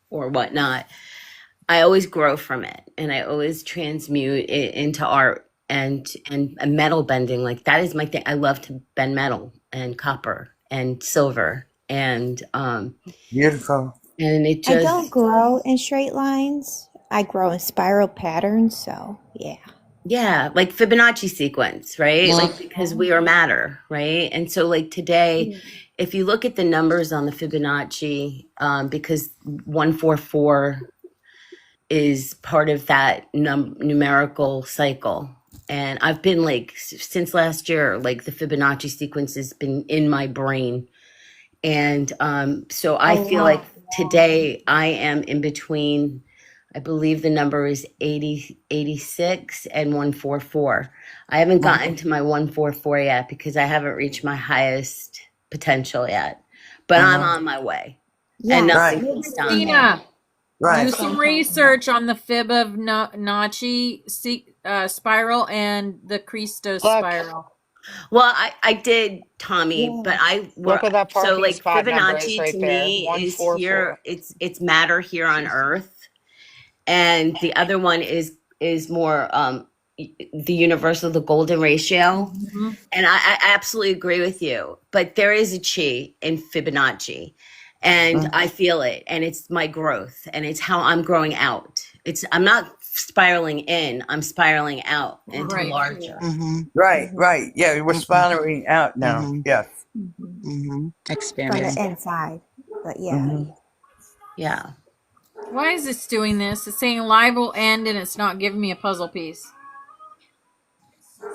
or whatnot, I always grow from it and I always transmute it into art and metal bending. Like that is my thing. I love to bend metal and copper and silver Beautiful. and it I don't just grow in straight lines. I grow in spiral patterns, so yeah. yeah, like Fibonacci sequence, right? Like because Mhm. we are matter, right? And so like today, if you look at the numbers on the Fibonacci, because 144 is part of that numerical cycle. And I've been like since last year, like the Fibonacci sequence has been in my brain. And so I Oh feel like wow. today I am in between, I believe the number is 86 and 144. I haven't gotten to my 144 yet because I haven't reached my highest potential yet, but I'm Uh-huh. on my way and Yes, Right. nothing you'll can be stop seeing me. it. Christina, do Right. That's what some I'm talking about. research on the Fibonacci spiral and the Christos Look, spiral. Well, I did, Tommy, but Yeah. I look were what that so parking like spot number is Fibonacci right to there. me is here. 144. It's matter here on Earth, and the other one is more the universal, the golden ratio. Mm-hmm. And I absolutely agree with you. But there is a chi in Fibonacci, and Mhm. I feel it, and it's my growth, and it's how I'm growing out. I'm not spiraling in, I'm spiraling out into Right. larger. Mm-hmm. Right. Mhm. Right. Yeah. We're Mm-hmm. spiraling out now. Mm-hmm. Yes. Mhm. Mm-hmm. From the Expanding. inside. But yeah. Hmm. Yeah. Why is this doing this? It's saying live will end and it's not giving me a puzzle piece.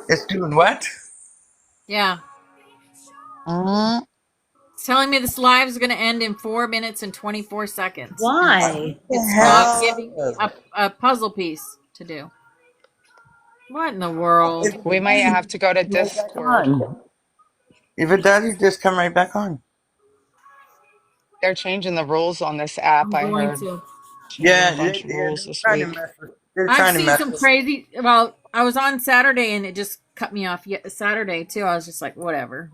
It's doing what? Yeah. Uh, It's telling me this live is going to end in 4 minutes and 24 seconds. And Why? The it's not that's giving me hell? a puzzle piece to do. What in the world? If we might have to go to Right back Discord. on. If it does, you just come right back on. They're changing the rules on this app, I'm I going heard. to. Changing a Yeah. bunch of rules They're this trying to week. mess with. They're I've trying to seen mess some with. crazy. Well, I was on Saturday and it just cut me off. Saturday too. I was just like, whatever.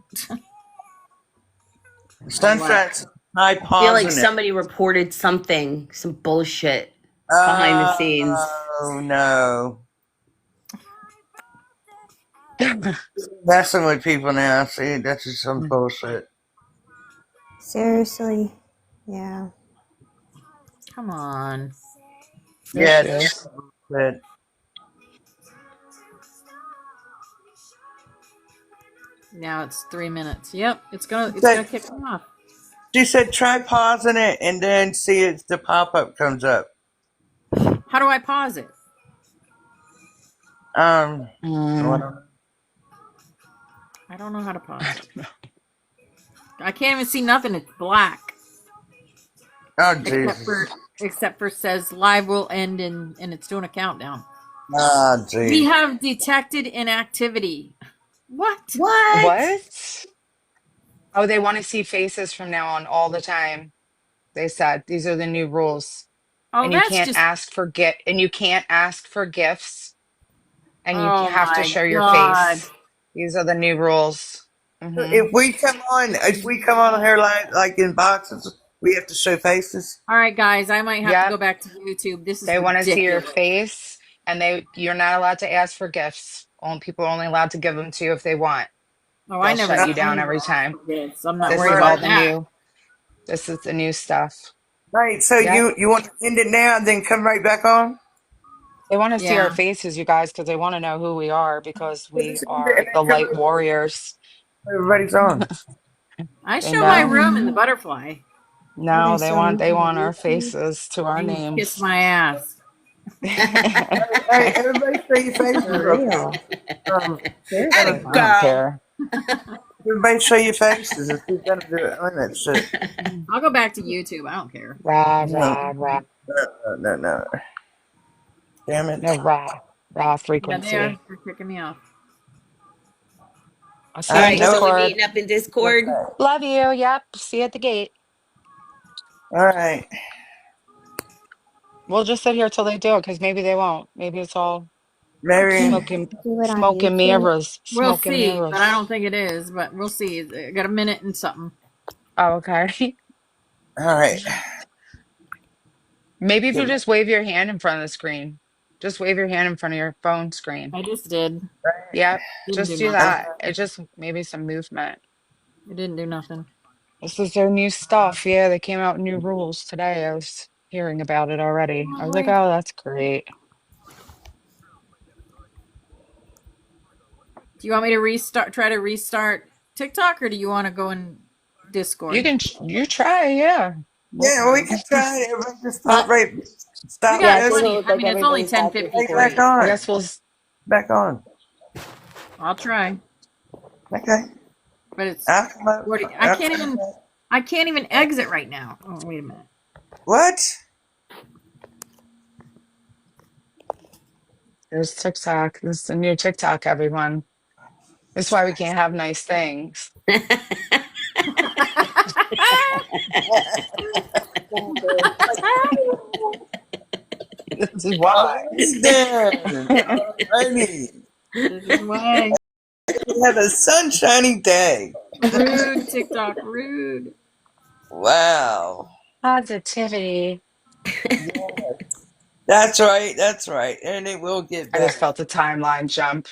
I left. Sunshine's high I feel like pausing it. somebody reported something, some bullshit behind the scenes. Oh no. Messing with people now. See, that's just some bullshit. Seriously. Yeah. Come on. There she Yeah, is. but Now it's 3 minutes. Yep, it's gonna said, kick me off. she said try pausing it and then see if the pop up comes up. How do I pause it? Mm. I don't know how to pause it. I can't even see nothing. It's black. Oh Except Jesus. for says live will end and it's doing a countdown. Oh We geez. have detected inactivity. What? What? What? Oh, they want to see faces from now on all the time. They said these are the new rules. Oh, And you that's can't just. ask for and you can't ask for gifts and you Oh have to my show your god. face. These are the new rules. If we come on here like in boxes, we have to show faces. All right, guys, I might have to go Yep. back to YouTube. This is They want to see your ridiculous. face and you're not allowed to ask for gifts. Only people are only allowed to give them to you if they want. Oh, They'll shut you I down never every asked time. for this. I'm not This worried is Right. all about the that. new. This is the new stuff. Right. So Yep. you want to end it now and then come right back on? They want to see our Yeah. faces, you guys, because they want to know who we are because we Just end it and are then the come light right back. warriors. Everybody's on. I They show my know. room in the butterfly. No, they want our faces to our You can kiss names. my ass. Hey, everybody show your faces For real quick. real. Who's Seriously. gonna I do it? don't Girl. care. Everybody show your faces and who's gonna do it on that shit. I'll go back to YouTube. I don't care. Rah, No, rah, rah. no. Damn it. No, rah Yeah, they are. frequency. They're kicking me off. I'll see All you I in right, know so we Discord. meeting up in Discord. it. Love you. Yep. See you at the gate. All right. We'll just sit here till they do it because maybe they won't. Maybe it's all Maybe. Do it on smoke and YouTube. mirrors. We'll Smoke and see, but I mirrors. don't think it is. But we'll see. I got a minute and something. Oh, okay. All right. Maybe if you just wave your hand in front of the screen. Just wave your hand in front of your phone screen. I just did. Yep. Didn't do Just do nothing. that. It just maybe some movement. It didn't do nothing. This is their new stuff. Yeah, they came out with new rules today. I was hearing about it already. I was like, oh, that's great. Do you want me to try to restart TikTok, or do you want to go in You Discord? can, you try, yeah. Yeah, well, we can try it. Everybody just Uh, We stop got yeah, it this. doesn't plenty. look I like mean, it's only everybody's got Hey, back 10:53. I on. guess Back on. I'll try, Okay. but it's I'll come up. 40. I'll come up. I can't even exit right now. Oh, wait a minute. What? there's TikTok. This is the new TikTok, everyone. This is why we can't have nice things. This is why. Alrighty then. Alrighty. This is why. We have a sunshiny day. Rude TikTok, rude. Wow. Positivity. That's right. That's right. And it will get I just better. felt a timeline jump.